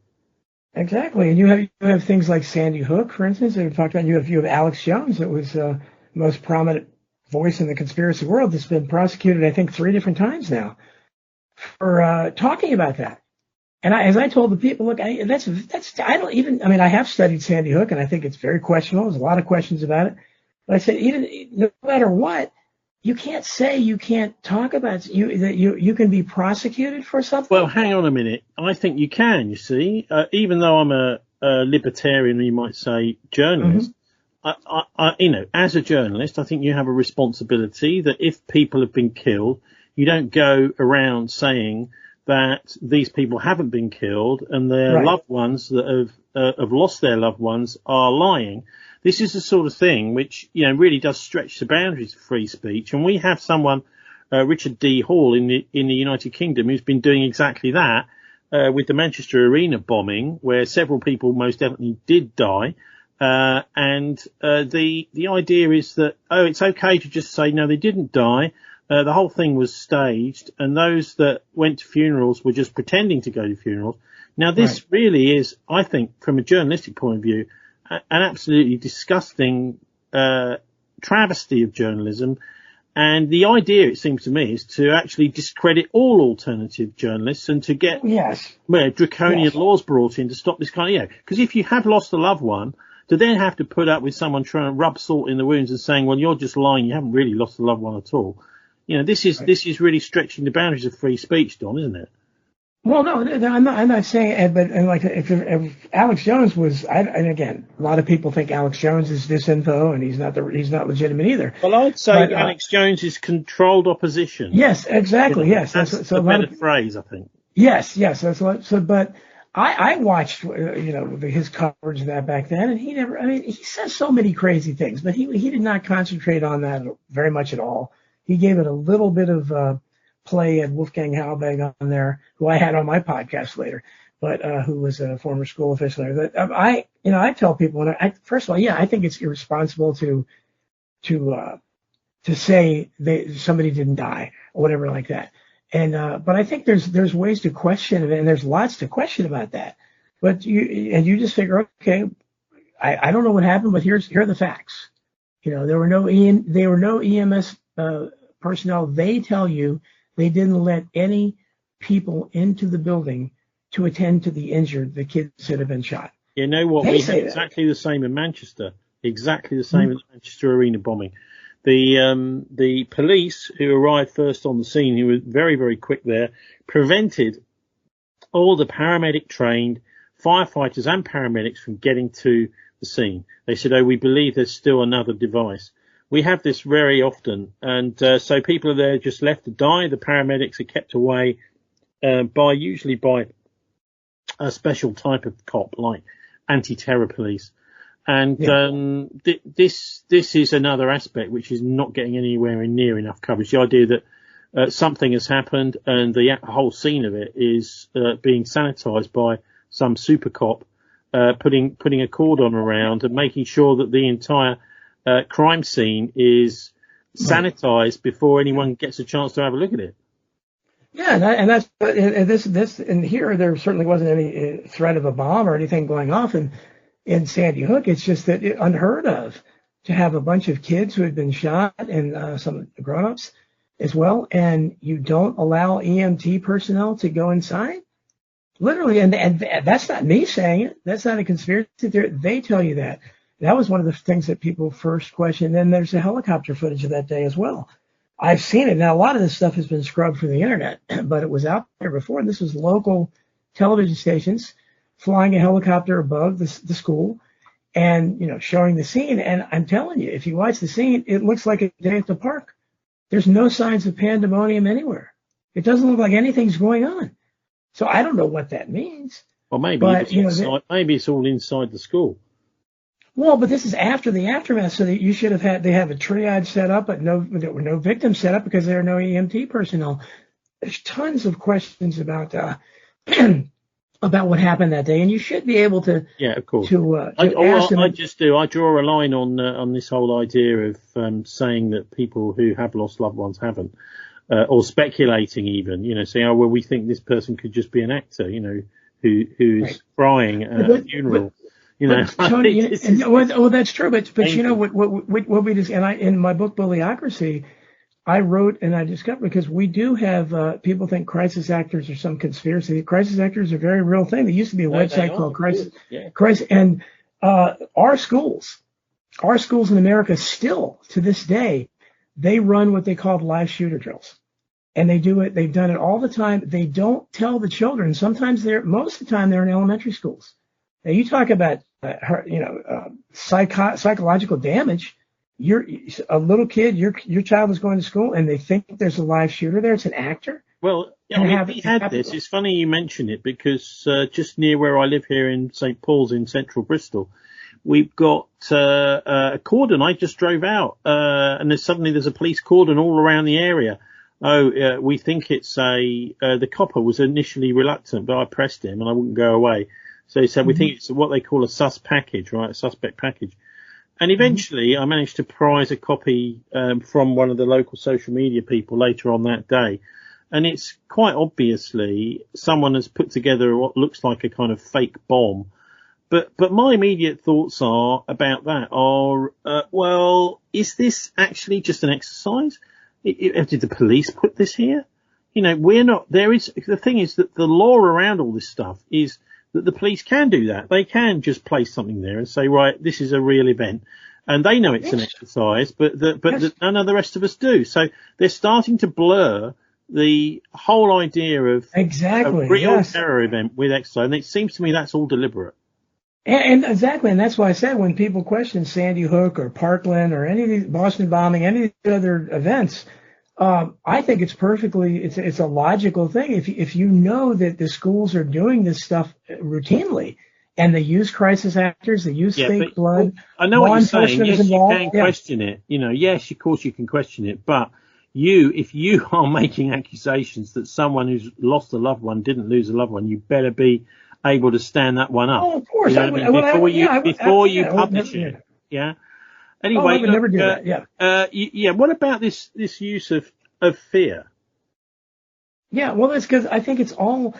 Exactly. And you have things like Sandy Hook, for instance, that we talked about. You have Alex Jones, that was the most prominent voice in the conspiracy world, that's been prosecuted, I think, 3 different times now for talking about that. And as I told the people, look, I have studied Sandy Hook, and I think it's very questionable. There's a lot of questions about it. But I said, even no matter what, you can't say you can't talk about that you can be prosecuted for something. Well, hang on a minute. I think you can, you see, even though I'm a libertarian, you might say, journalist. As a journalist, I think you have a responsibility that if people have been killed, you don't go around saying that these people haven't been killed and their loved ones that have lost their loved ones are lying. This is the sort of thing which, really does stretch the boundaries of free speech. And we have someone, Richard D. Hall in the United Kingdom, who's been doing exactly that, with the Manchester Arena bombing, where several people most definitely did die. The idea is that, it's okay to just say, no, they didn't die. The whole thing was staged, and those that went to funerals were just pretending to go to funerals. Now, this really is, I think, from a journalistic point of view, an absolutely disgusting travesty of journalism. And the idea, it seems to me, is to actually discredit all alternative journalists and to get draconian laws brought in to stop this kind of, because if you have lost a loved one, to then have to put up with someone trying to rub salt in the wounds and saying, well, you're just lying, you haven't really lost a loved one at all. This is really stretching the boundaries of free speech, Don, isn't it? Well, no, I'm not saying it, but like if Alex Jones was, and again, a lot of people think Alex Jones is disinfo, and he's not legitimate either. Well, I'd say Alex Jones is controlled opposition. Yes, exactly. Yes, that's a better phrase, I think. Yes, that's what. So, but I watched, his coverage of that back then, and he says so many crazy things, but he did not concentrate on that very much at all. He gave it a little bit of play at Wolfgang Halbig on there, who I had on my podcast later, but who was a former school official there. That I tell people, first of all, I think it's irresponsible to say somebody didn't die or whatever like that. And but I think there's ways to question it, and there's lots to question about that. But you just figure, okay, I don't know what happened, but here are the facts. There were no EMS personnel. They tell you they didn't let any people into the building to attend to the injured, the kids that have been shot. You know what? We had exactly the same in Manchester. Exactly the same in the Manchester Arena bombing. The police who arrived first on the scene, who were very, very quick there, prevented all the paramedic trained firefighters and paramedics from getting to the scene. They said, we believe there's still another device. We have this very often. And so people are there just left to die. The paramedics are kept away usually by a special type of cop like anti-terror police. And this is another aspect which is not getting anywhere near enough coverage. The idea that something has happened and the whole scene of it is being sanitized by some super cop putting a cordon around and making sure that the entire crime scene is sanitized before anyone gets a chance to have a look at it. Yeah, and here there certainly wasn't any threat of a bomb or anything going off, and in Sandy Hook. It's just that unheard of to have a bunch of kids who had been shot and some grown-ups as well, and you don't allow EMT personnel to go inside. Literally, and that's not me saying it. That's not a conspiracy theory. They tell you that. That was one of the things that people first questioned. And there's the helicopter footage of that day as well. I've seen it. Now, a lot of this stuff has been scrubbed from the internet, but it was out there before. This was local television stations flying a helicopter above the school and, showing the scene. And I'm telling you, if you watch the scene, it looks like a day at the park. There's no signs of pandemonium anywhere. It doesn't look like anything's going on. So I don't know what that means. Well, maybe maybe it's all inside the school. Well, but this is after the aftermath, so that you should have they have a triage set up, but there were no victims set up because there are no EMT personnel. There's tons of questions about about what happened that day, and you should be able to. Yeah, of course. I just do. I draw a line on this whole idea of saying that people who have lost loved ones haven't. Or speculating even, saying, oh, well, we think this person could just be an actor, who's right. Crying at a funeral. Tony, that's true. But what we just, and in my book, Bullyocracy, I wrote and I discovered, because we do have, people think crisis actors are some conspiracy. Crisis actors are a very real thing. There used to be a website called Crisis, and, our schools in America still to this day, they run what they call live shooter drills. And they do it. They've done it all the time. They don't tell the children. Sometimes most of the time they're in elementary schools. Now you talk about, psychological damage. You're a little kid. Your child is going to school, and they think there's a live shooter there. It's an actor. Well, we had this. It's funny you mention it, because just near where I live here in St. Paul's in central Bristol, we've got a cordon. I just drove out, and there's a police cordon all around the area. We think it's the copper was initially reluctant, but I pressed him and I wouldn't go away. So he said, we think it's what they call a sus package, right? A suspect package. And eventually I managed to prize a copy from one of the local social media people later on that day. And it's quite obviously someone has put together what looks like a kind of fake bomb. But my immediate thoughts about that are, well, is this actually just an exercise? Did the police put this here? The thing is that the law around all this stuff is that the police can do that. They can just place something there and say, right, this is a real event. And they know it's an exercise, but none of the rest of us do. So they're starting to blur the whole idea of a real terror event with exercise. And it seems to me that's all deliberate. And exactly, and that's why I said when people question Sandy Hook or Parkland or any of these Boston bombing, any of the other events, I think it's a logical thing. If you know that the schools are doing this stuff routinely, and they use crisis actors, they use fake blood. I know what you're saying. Yes, you can question it. Yes, of course you can question it, but if you are making accusations that someone who's lost a loved one didn't lose a loved one, you better be able to stand that one up. Oh, of course. Before you publish it. Yeah. Anyway, I would never do that. Yeah. What about this use of fear? Yeah. Well, that's because I think it's all.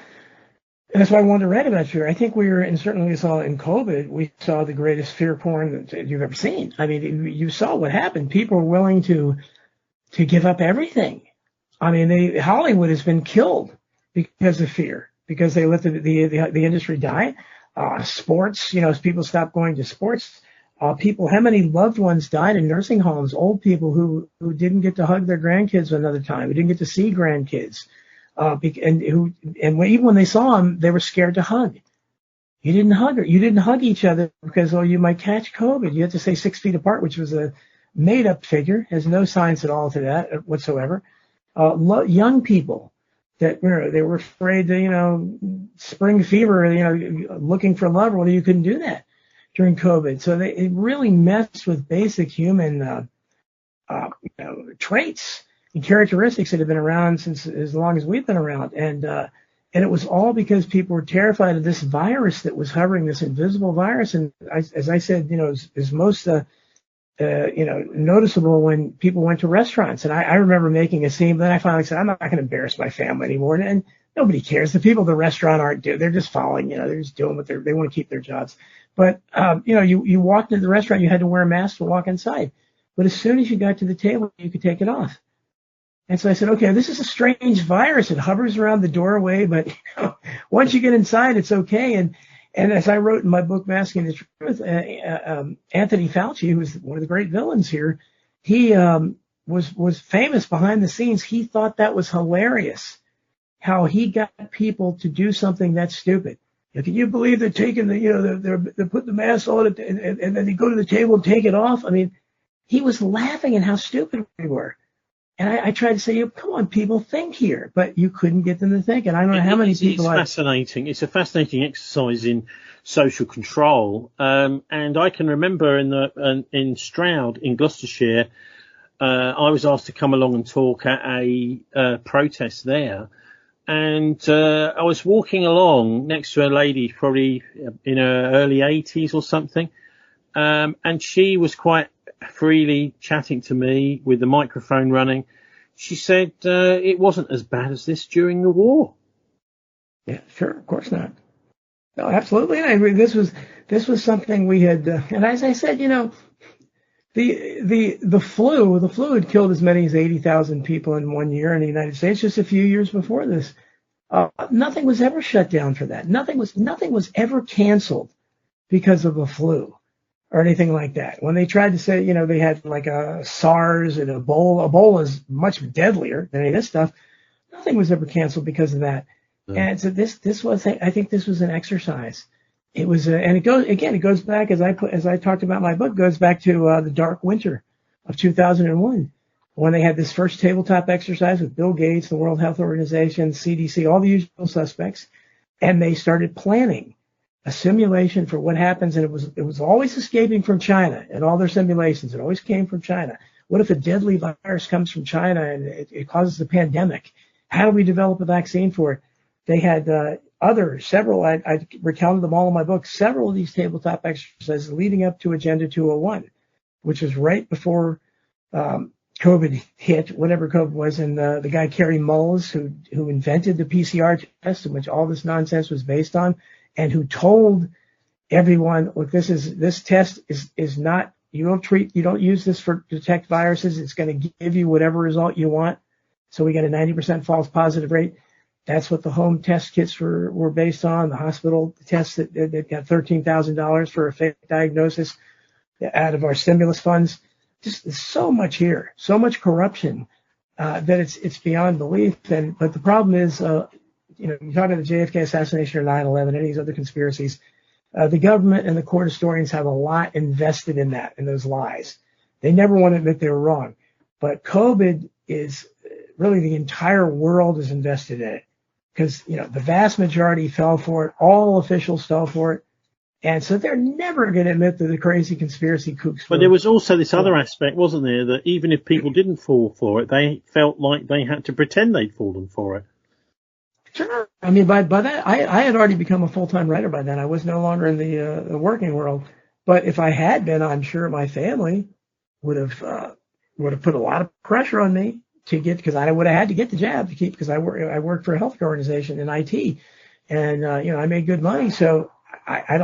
And that's why I wanted to write about fear. I think certainly we saw in COVID, we saw the greatest fear porn that you've ever seen. I mean, you saw what happened. People were willing to give up everything. I mean, Hollywood has been killed because of fear. Because they let the industry die. Sports, as people stopped going to sports, how many loved ones died in nursing homes, old people who didn't get to hug their grandkids another time, who didn't get to see grandkids, even when they saw them, they were scared to hug. You didn't hug each other because, you might catch COVID. You had to stay 6 feet apart, which was a made up figure, has no science at all to that whatsoever. Young people. That they were afraid to, spring fever, looking for love. Well, you couldn't do that during COVID. So it really messed with basic human, traits and characteristics that have been around since as long as we've been around. And it was all because people were terrified of this virus that was hovering, this invisible virus. And as I said, is most, noticeable when people went to restaurants. And I remember making a scene, but then I finally said, I'm not going to embarrass my family anymore. And nobody cares. The people at the restaurant they're just following, they're just doing what they want to keep their jobs. But, you walked into the restaurant, you had to wear a mask to walk inside. But as soon as you got to the table, you could take it off. And so I said, okay, this is a strange virus. It hovers around the doorway, but once you get inside, it's okay. And as I wrote in my book, Masking the Truth, Anthony Fauci, who was one of the great villains here, he was famous behind the scenes. He thought that was hilarious, how he got people to do something that stupid. Can you believe they're taking they're putting the mask on and then they go to the table and take it off? I mean, he was laughing at how stupid we were. And I tried to say, come on, people, think here. But you couldn't get them to think. And I don't know how many people... It's fascinating. It's a fascinating exercise in social control. And I can remember in Stroud, in Gloucestershire, I was asked to come along and talk at a protest there. And I was walking along next to a lady, probably in her early 80s or something. And she was quite freely chatting to me with the microphone running. She said it wasn't as bad as this during the war. Yeah, sure, of course not. No, absolutely. And I agree. This was something we had, and as I said, the flu had killed as many as 80,000 people in 1 year in the United States just a few years before this. Nothing was ever shut down for that. Nothing was ever canceled because of a flu or anything like that. When they tried to say, they had like a SARS and Ebola is much deadlier than any of this stuff. Nothing was ever canceled because of that. Mm. And so this was, I think this was an exercise. It was, and it goes back, as I talked about in my book, goes back to the dark winter of 2001, when they had this first tabletop exercise with Bill Gates, the World Health Organization, CDC, all the usual suspects, and they started planning a simulation for what happens, and it was always escaping from China in all their simulations. It always came from China. What if a deadly virus comes from China and it causes a pandemic? How do we develop a vaccine for it? They had several, I recounted them all in my book, several of these tabletop exercises leading up to Agenda 201, which was right before COVID hit, whatever COVID was, and the guy Kerry Mullis, who invented the PCR test, in which all this nonsense was based on, and who told everyone, look, this test is not, you don't use this to detect viruses. It's going to give you whatever result you want. So we got a 90% false positive rate. That's what the home test kits were based on. The hospital tests that got $13,000 for a fake diagnosis out of our stimulus funds. Just so much here, so much corruption, that it's beyond belief. But the problem is, you talk about the JFK assassination or 9/11, any of these other conspiracies, the government and the court historians have a lot invested in those lies. They never want to admit they were wrong. But COVID is really, the entire world is invested in it, because, the vast majority fell for it. All officials fell for it. And so they're never going to admit that the crazy conspiracy kooks. But there was also this other aspect, wasn't there, that even if people didn't fall for it, they felt like they had to pretend they'd fallen for it. Sure. I mean, by that, I had already become a full-time writer by then. I was no longer in the working world. But if I had been, I'm sure my family would have put a lot of pressure on me to get, because I would have had to get the job to keep, because I worked for a healthcare organization in IT, and I made good money. So I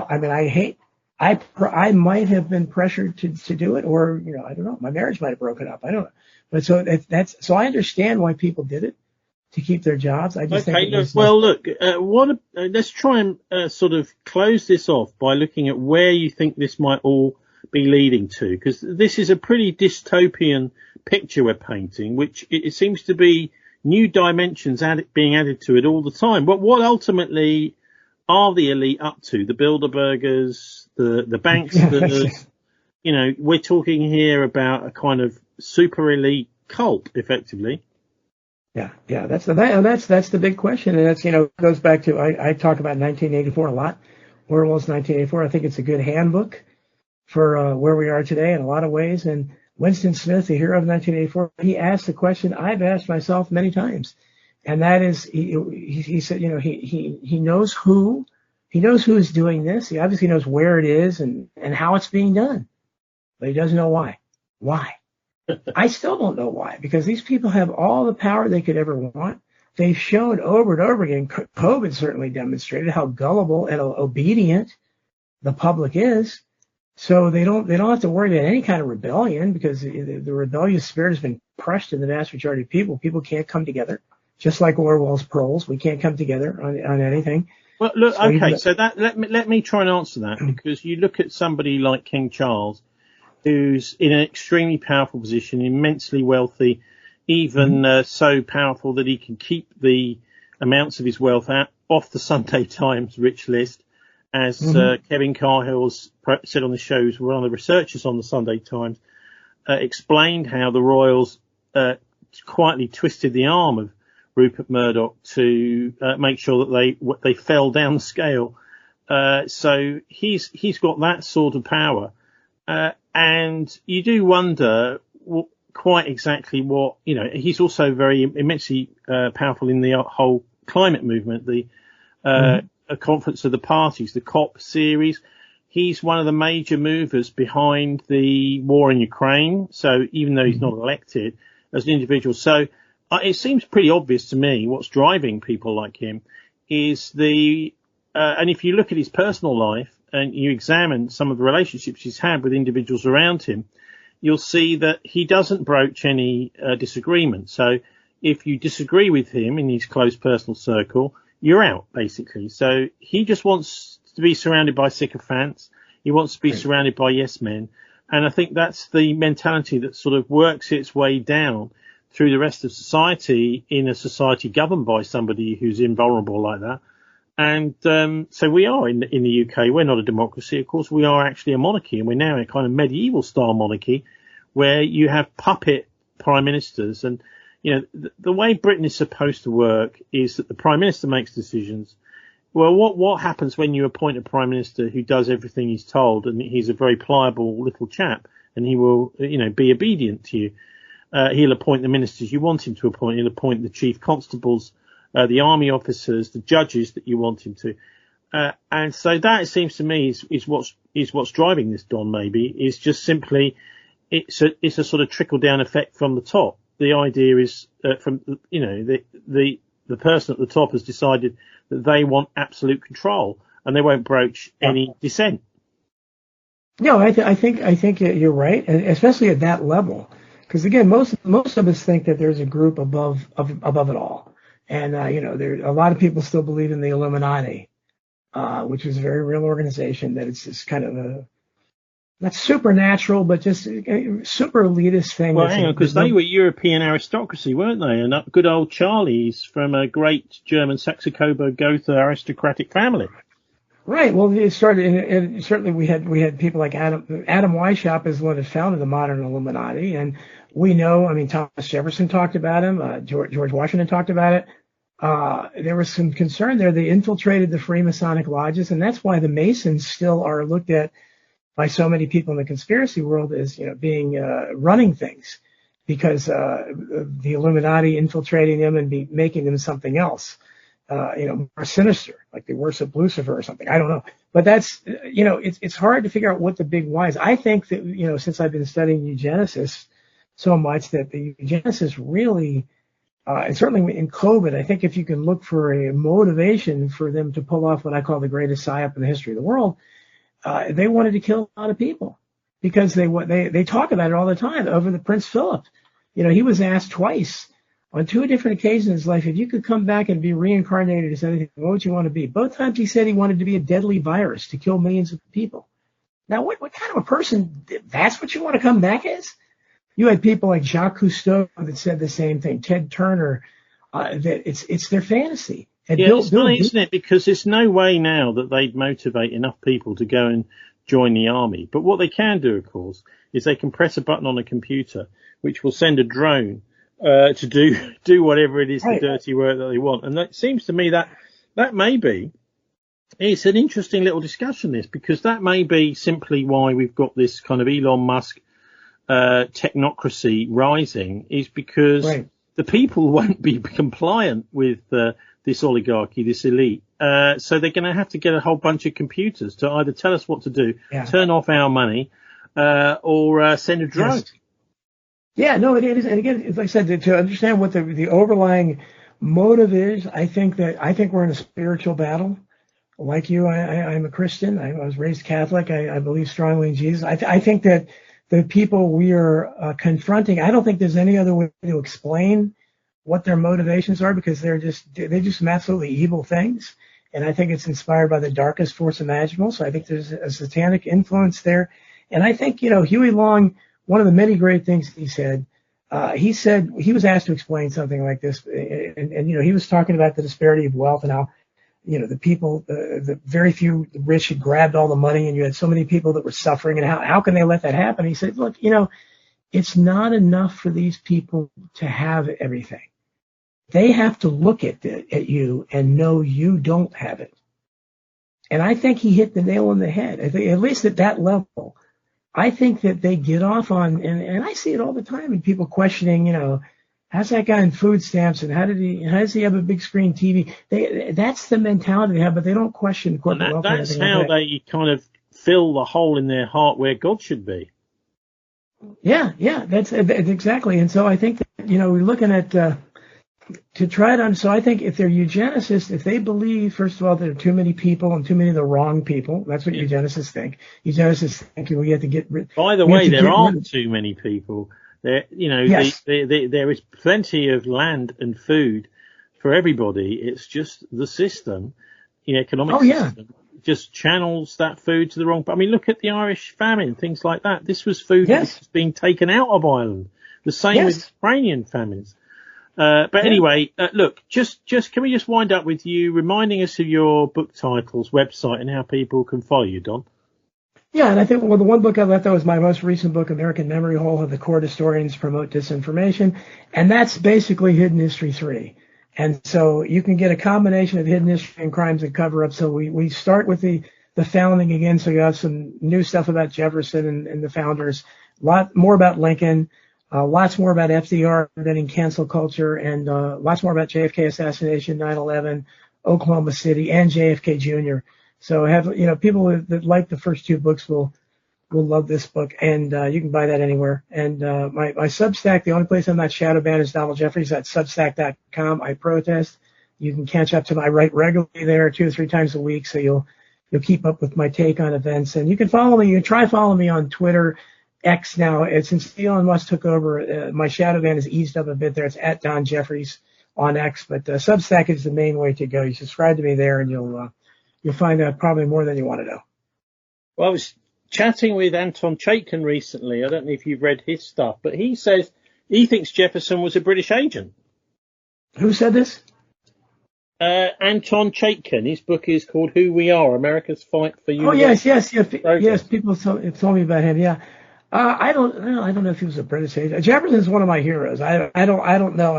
might have been pressured to do it, or I don't know, my marriage might have broken up. I don't know. But so I understand why people did it, to keep their jobs. I just think let's try and sort of close this off by looking at where you think this might all be leading to, because this is a pretty dystopian picture we're painting, which it seems to be new dimensions being added to it all the time. But what ultimately are the elite up to? The Bilderbergers, the banks, we're talking here about a kind of super elite cult, effectively. Yeah, that's the big question, and that's goes back to, I talk about 1984 a lot. Orwell's 1984. I think it's a good handbook for where we are today in a lot of ways. And Winston Smith, the hero of 1984, he asked the question I've asked myself many times, and that is, he said, he knows who is doing this. He obviously knows where it is and how it's being done, but he doesn't know why. Why? I still don't know why, because these people have all the power they could ever want. They've shown over and over again, COVID certainly demonstrated how gullible and obedient the public is. So they don't have to worry about any kind of rebellion, because the rebellious spirit has been crushed in the vast majority of people. People can't come together, just like Orwell's proles. We can't come together on anything. Well, look, so okay, so that let me try and answer that, because you look at somebody like King Charles, who's in an extremely powerful position, immensely wealthy, even so powerful that he can keep the amounts of his wealth off the Sunday Times rich list. As Kevin Carhill's said on the show, who's one of the researchers on the Sunday Times, explained how the royals quietly twisted the arm of Rupert Murdoch to make sure that they fell down the scale. So he's got that sort of power, and you do wonder quite exactly what, you know. He's also very immensely powerful in the whole climate movement, the a conference of the parties, the COP series. He's one of the major movers behind the war in Ukraine. So even though he's not elected as an individual, so it seems pretty obvious to me what's driving people like him is and if you look at his personal life and you examine some of the relationships he's had with individuals around him, you'll see that he doesn't broach any disagreement. So if you disagree with him in his close personal circle, you're out, basically. So he just wants to be surrounded by sycophants. He wants to be surrounded by yes men. And I think that's the mentality that sort of works its way down through the rest of society, in a society governed by somebody who's invulnerable like that. And so we are in the UK. We're not a democracy, of course. We are actually a monarchy, and we're now a kind of medieval style monarchy where you have puppet prime ministers. And you know, the way Britain is supposed to work is that the Prime Minister makes decisions. Well, what happens when you appoint a Prime Minister who does everything he's told, and he's a very pliable little chap, and he will, you know, be obedient to you. He'll appoint the ministers you want him to appoint. He'll appoint the chief constables, the army officers, the judges that you want him to. And so that, it seems to me, is what's driving this, Don, maybe, is just simply, it's a sort of trickle down effect from the top. The idea is from, you know, the person at the top has decided that they want absolute control and they won't broach any dissent. No, I think you're right, and especially at that level, because again, most of us think that there's a group above it all, and you know, there a lot of people still believe in the Illuminati, which is a very real organization. That it's just kind of not supernatural, but just a super elitist thing. Well, hang on, because they were European aristocracy, weren't they? And good old Charlie's from a great German Saxe-Coburg-Gotha aristocratic family. Right. Well, it started, and certainly we had people like Adam Weishaupt is the one that founded the modern Illuminati, and we know, I mean, Thomas Jefferson talked about him, George Washington talked about it. There was some concern there. They infiltrated the Freemasonic lodges, and that's why the Masons still are looked at by so many people in the conspiracy world as, you know, being running things, because the Illuminati infiltrating them and making them something else, you know, more sinister, like they worship Lucifer or something. I don't know, but that's, you know, it's hard to figure out what the big why is. I think that, you know, since I've been studying eugenicists so much, that the eugenicists really, and certainly in COVID, I think if you can look for a motivation for them to pull off what I call the greatest psyop in the history of the world, they wanted to kill a lot of people, because they talk about it all the time. Over the Prince Philip, you know, he was asked twice on two different occasions in his life, if you could come back and be reincarnated as anything, what would you want to be? Both times he said he wanted to be a deadly virus to kill millions of people. Now, what kind of a person, that's what you want to come back as? You had people like Jacques Cousteau that said the same thing, Ted Turner, that it's their fantasy. And yeah, it's funny, isn't it? Because there's no way now that they'd motivate enough people to go and join the army. But what they can do, of course, is they can press a button on a computer, which will send a drone to do whatever it is, the dirty work that they want. And it seems to me that may be, it's an interesting little discussion, this, because that may be simply why we've got this kind of Elon Musk technocracy rising, is because the people won't be compliant with this oligarchy, this elite. So they're going to have to get a whole bunch of computers to either tell us what to do, turn off our money, or send a drone. Yes. Yeah, no, it is. And again, as I said, to understand what the overlying motive is, I think we're in a spiritual battle. like you, I'm a Christian. I was raised Catholic. I believe strongly in Jesus. I think that the people we are confronting, I don't think there's any other way to explain what their motivations are, because they do some absolutely evil things. And I think it's inspired by the darkest force imaginable. So I think there's a satanic influence there. And I think, Huey Long, one of the many great things he said he was asked to explain something like this. And he was talking about the disparity of wealth and how, the people, the very few rich had grabbed all the money, and you had so many people that were suffering, and how can they let that happen? He said, look, it's not enough for these people to have everything. They have to look at you and know you don't have it. And I think he hit the nail on the head. I think, at least at that level, I think that they get off on, and I see it all the time in people questioning, how's that guy in food stamps, and how does he have a big screen TV? That's the mentality they have, but they don't question corporate welfare. That's how they kind of fill the hole in their heart where God should be. Yeah, that's exactly. And so I think that, we're looking at, to try to, so I think if they're eugenicists, if they believe, first of all, there are too many people and too many of the wrong people, that's what eugenicists think. Eugenicists think we have to get rid. By the way, there aren't too many people. There is plenty of land and food for everybody. It's just the system, the economic system, just channels that food to the wrong. I mean, look at the Irish famine, things like that. This was food that was being taken out of Ireland. The same with Ukrainian famines. But anyway, look, just can we just wind up with you reminding us of your book titles, website, and how people can follow you, Don? Yeah, and I think, the one book I left out was my most recent book, American Memory Hole, how the Court Historians Promote Disinformation. And that's basically Hidden History 3. And so you can get a combination of hidden history and crimes and cover-up. So we start with the founding again. So you have some new stuff about Jefferson and the founders, a lot more about Lincoln, lots more about FDR inventing cancel culture, and lots more about JFK assassination, 9/11, Oklahoma City, and JFK Jr. So people that like the first two books will love this book, and you can buy that anywhere. And my Substack, the only place I'm not shadow banned is Donald Jeffries at Substack.com. I protest. You can catch up to I write regularly there 2 or 3 times a week, so you'll keep up with my take on events. And you can follow me. You can try follow me on Twitter, X now. Since Elon Musk took over, my shadow ban has eased up a bit there. It's at Don Jeffries on X, but Substack is the main way to go. You subscribe to me there, and you'll find out probably more than you want to know. Well, I was chatting with Anton Chaikin recently. I don't know if you've read his stuff, but he says he thinks Jefferson was a British agent. Who said this? Anton Chaikin. His book is called Who We Are, America's Fight for Universal Yes. People told me about him. Yeah. I don't know if he was a British agent. Jefferson's one of my heroes. I don't know.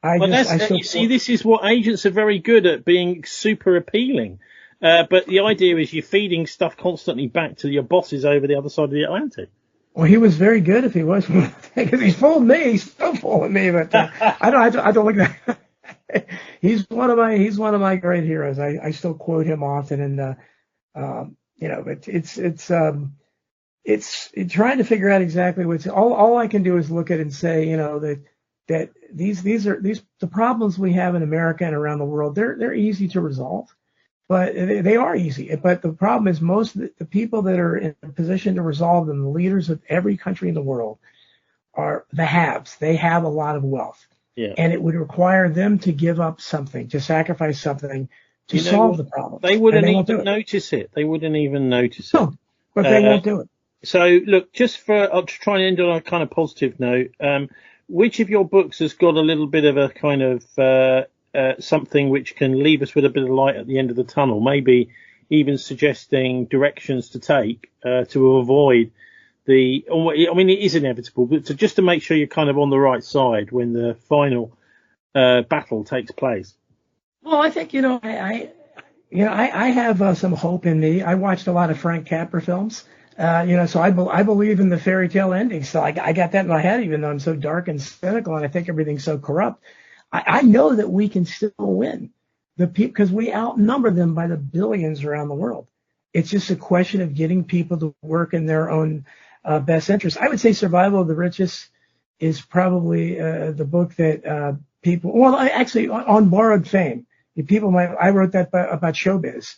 This is what agents are very good at, being super appealing. But the idea is you're feeding stuff constantly back to your bosses over the other side of the Atlantic. Well, he was very good if he was, because he's fooled me. He's still fooling me, but I don't look at that. He's one of my great heroes. I still quote him often, and but it's trying to figure out exactly what's all I can do is look at it and say, that these are the problems we have in America and around the world. They're easy to resolve, but they are easy. But the problem is most of the people that are in a position to resolve them, the leaders of every country in the world, are the haves. They have a lot of wealth. Yeah. And it would require them to give up something, to sacrifice something to solve the problem. They wouldn't even notice it. They wouldn't even notice it. No, but they won't do it. So, look, I'll try and end on a kind of positive note. Which of your books has got a little bit of a kind of something which can leave us with a bit of light at the end of the tunnel? Maybe even suggesting directions to take to avoid it is inevitable, but just to make sure you're kind of on the right side when the final battle takes place. Well, I think I have some hope in me. I watched a lot of Frank Capra films, so I believe in the fairy tale ending. So I got that in my head, even though I'm so dark and cynical and I think everything's so corrupt. I know that we can still win because we outnumber them by the billions around the world. It's just a question of getting people to work in their own best interest. I would say Survival of the Richest is probably the book that people, actually on borrowed fame, I wrote that about showbiz.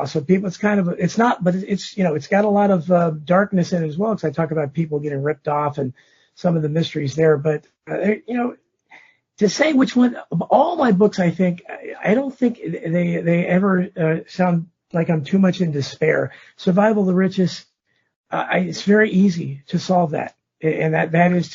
So people, it's not, but it's, it's got a lot of darkness in it as well, because I talk about people getting ripped off and some of the mysteries there. But, to say which one of all my books, I don't think they ever sound like I'm too much in despair. Survival of the Richest, it's very easy to solve that. And that is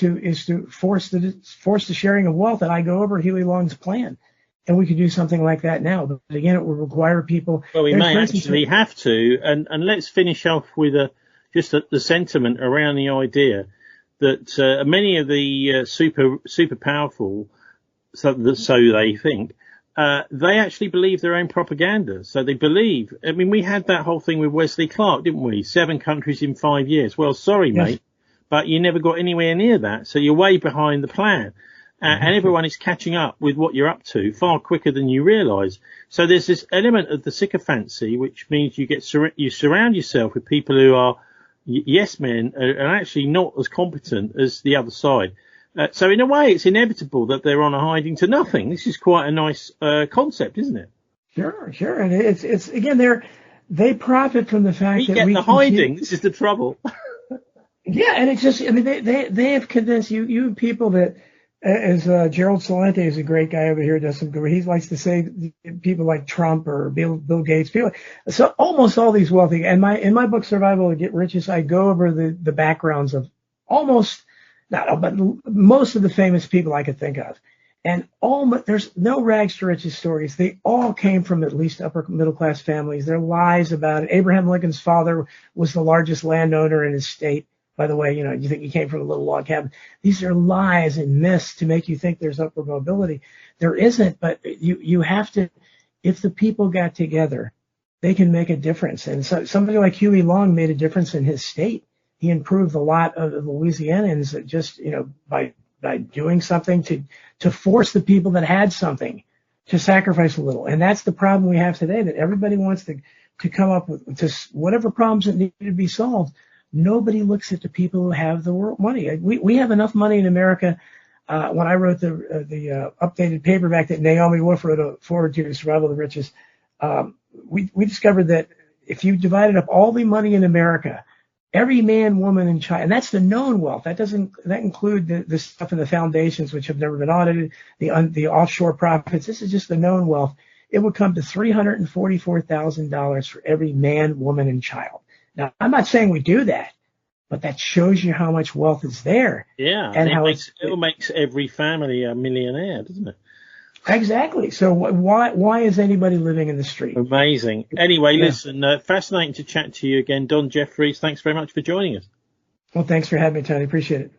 to force the sharing of wealth. And I go over Huey Long's plan. And we could do something like that now. But again, it would require people. Well, we may actually have to. And let's finish off with the sentiment around the idea that many of the super powerful, so they think, they actually believe their own propaganda. So they believe. I mean, we had that whole thing with Wesley Clark, didn't we? 7 countries in 5 years. Well, sorry, yes. mate, but you never got anywhere near that. So you're way behind the plan. And everyone is catching up with what you're up to far quicker than you realise. So there's this element of the sycophancy, which means you surround yourself with people who are yes men and actually not as competent as the other side. So in a way, it's inevitable that they're on a hiding to nothing. This is quite a nice concept, isn't it? Sure, and it's again they profit from the fact that we get the hiding. This is the trouble. Yeah, and it's just they have convinced you people that. As Gerald Celente is a great guy over here, does some good. He likes to say people like Trump or Bill Gates, people. So almost all these wealthy. And in my book Survival of the Richest, I go over the backgrounds of but most of the famous people I could think of. And there's no rags to riches stories. They all came from at least upper middle class families. There are lies about it. Abraham Lincoln's father was the largest landowner in his state. By the way, you think he came from a little log cabin. These are lies and myths to make you think there's upward mobility. There isn't, but you have to, if the people got together, they can make a difference. And so somebody like Huey Long made a difference in his state. He improved a lot of the Louisianans just, by doing something to force the people that had something to sacrifice a little. And that's the problem we have today, that everybody wants to come up with just whatever problems that need to be solved. Nobody looks at the people who have the world money. We have enough money in America. When I wrote the updated paperback that Naomi Wolf wrote a forward to Survival of the Richest, we discovered that if you divided up all the money in America, every man, woman, and child, and that's the known wealth. That include the stuff in the foundations which have never been audited, the offshore profits. This is just the known wealth. It would come to $344,000 for every man, woman, and child. Now, I'm not saying we do that, but that shows you how much wealth is there. Yeah, and it makes every family a millionaire, doesn't it? Exactly. So why is anybody living in the street? Amazing. Anyway, listen, fascinating to chat to you again, Don Jeffries. Thanks very much for joining us. Well, thanks for having me, Tony. Appreciate it.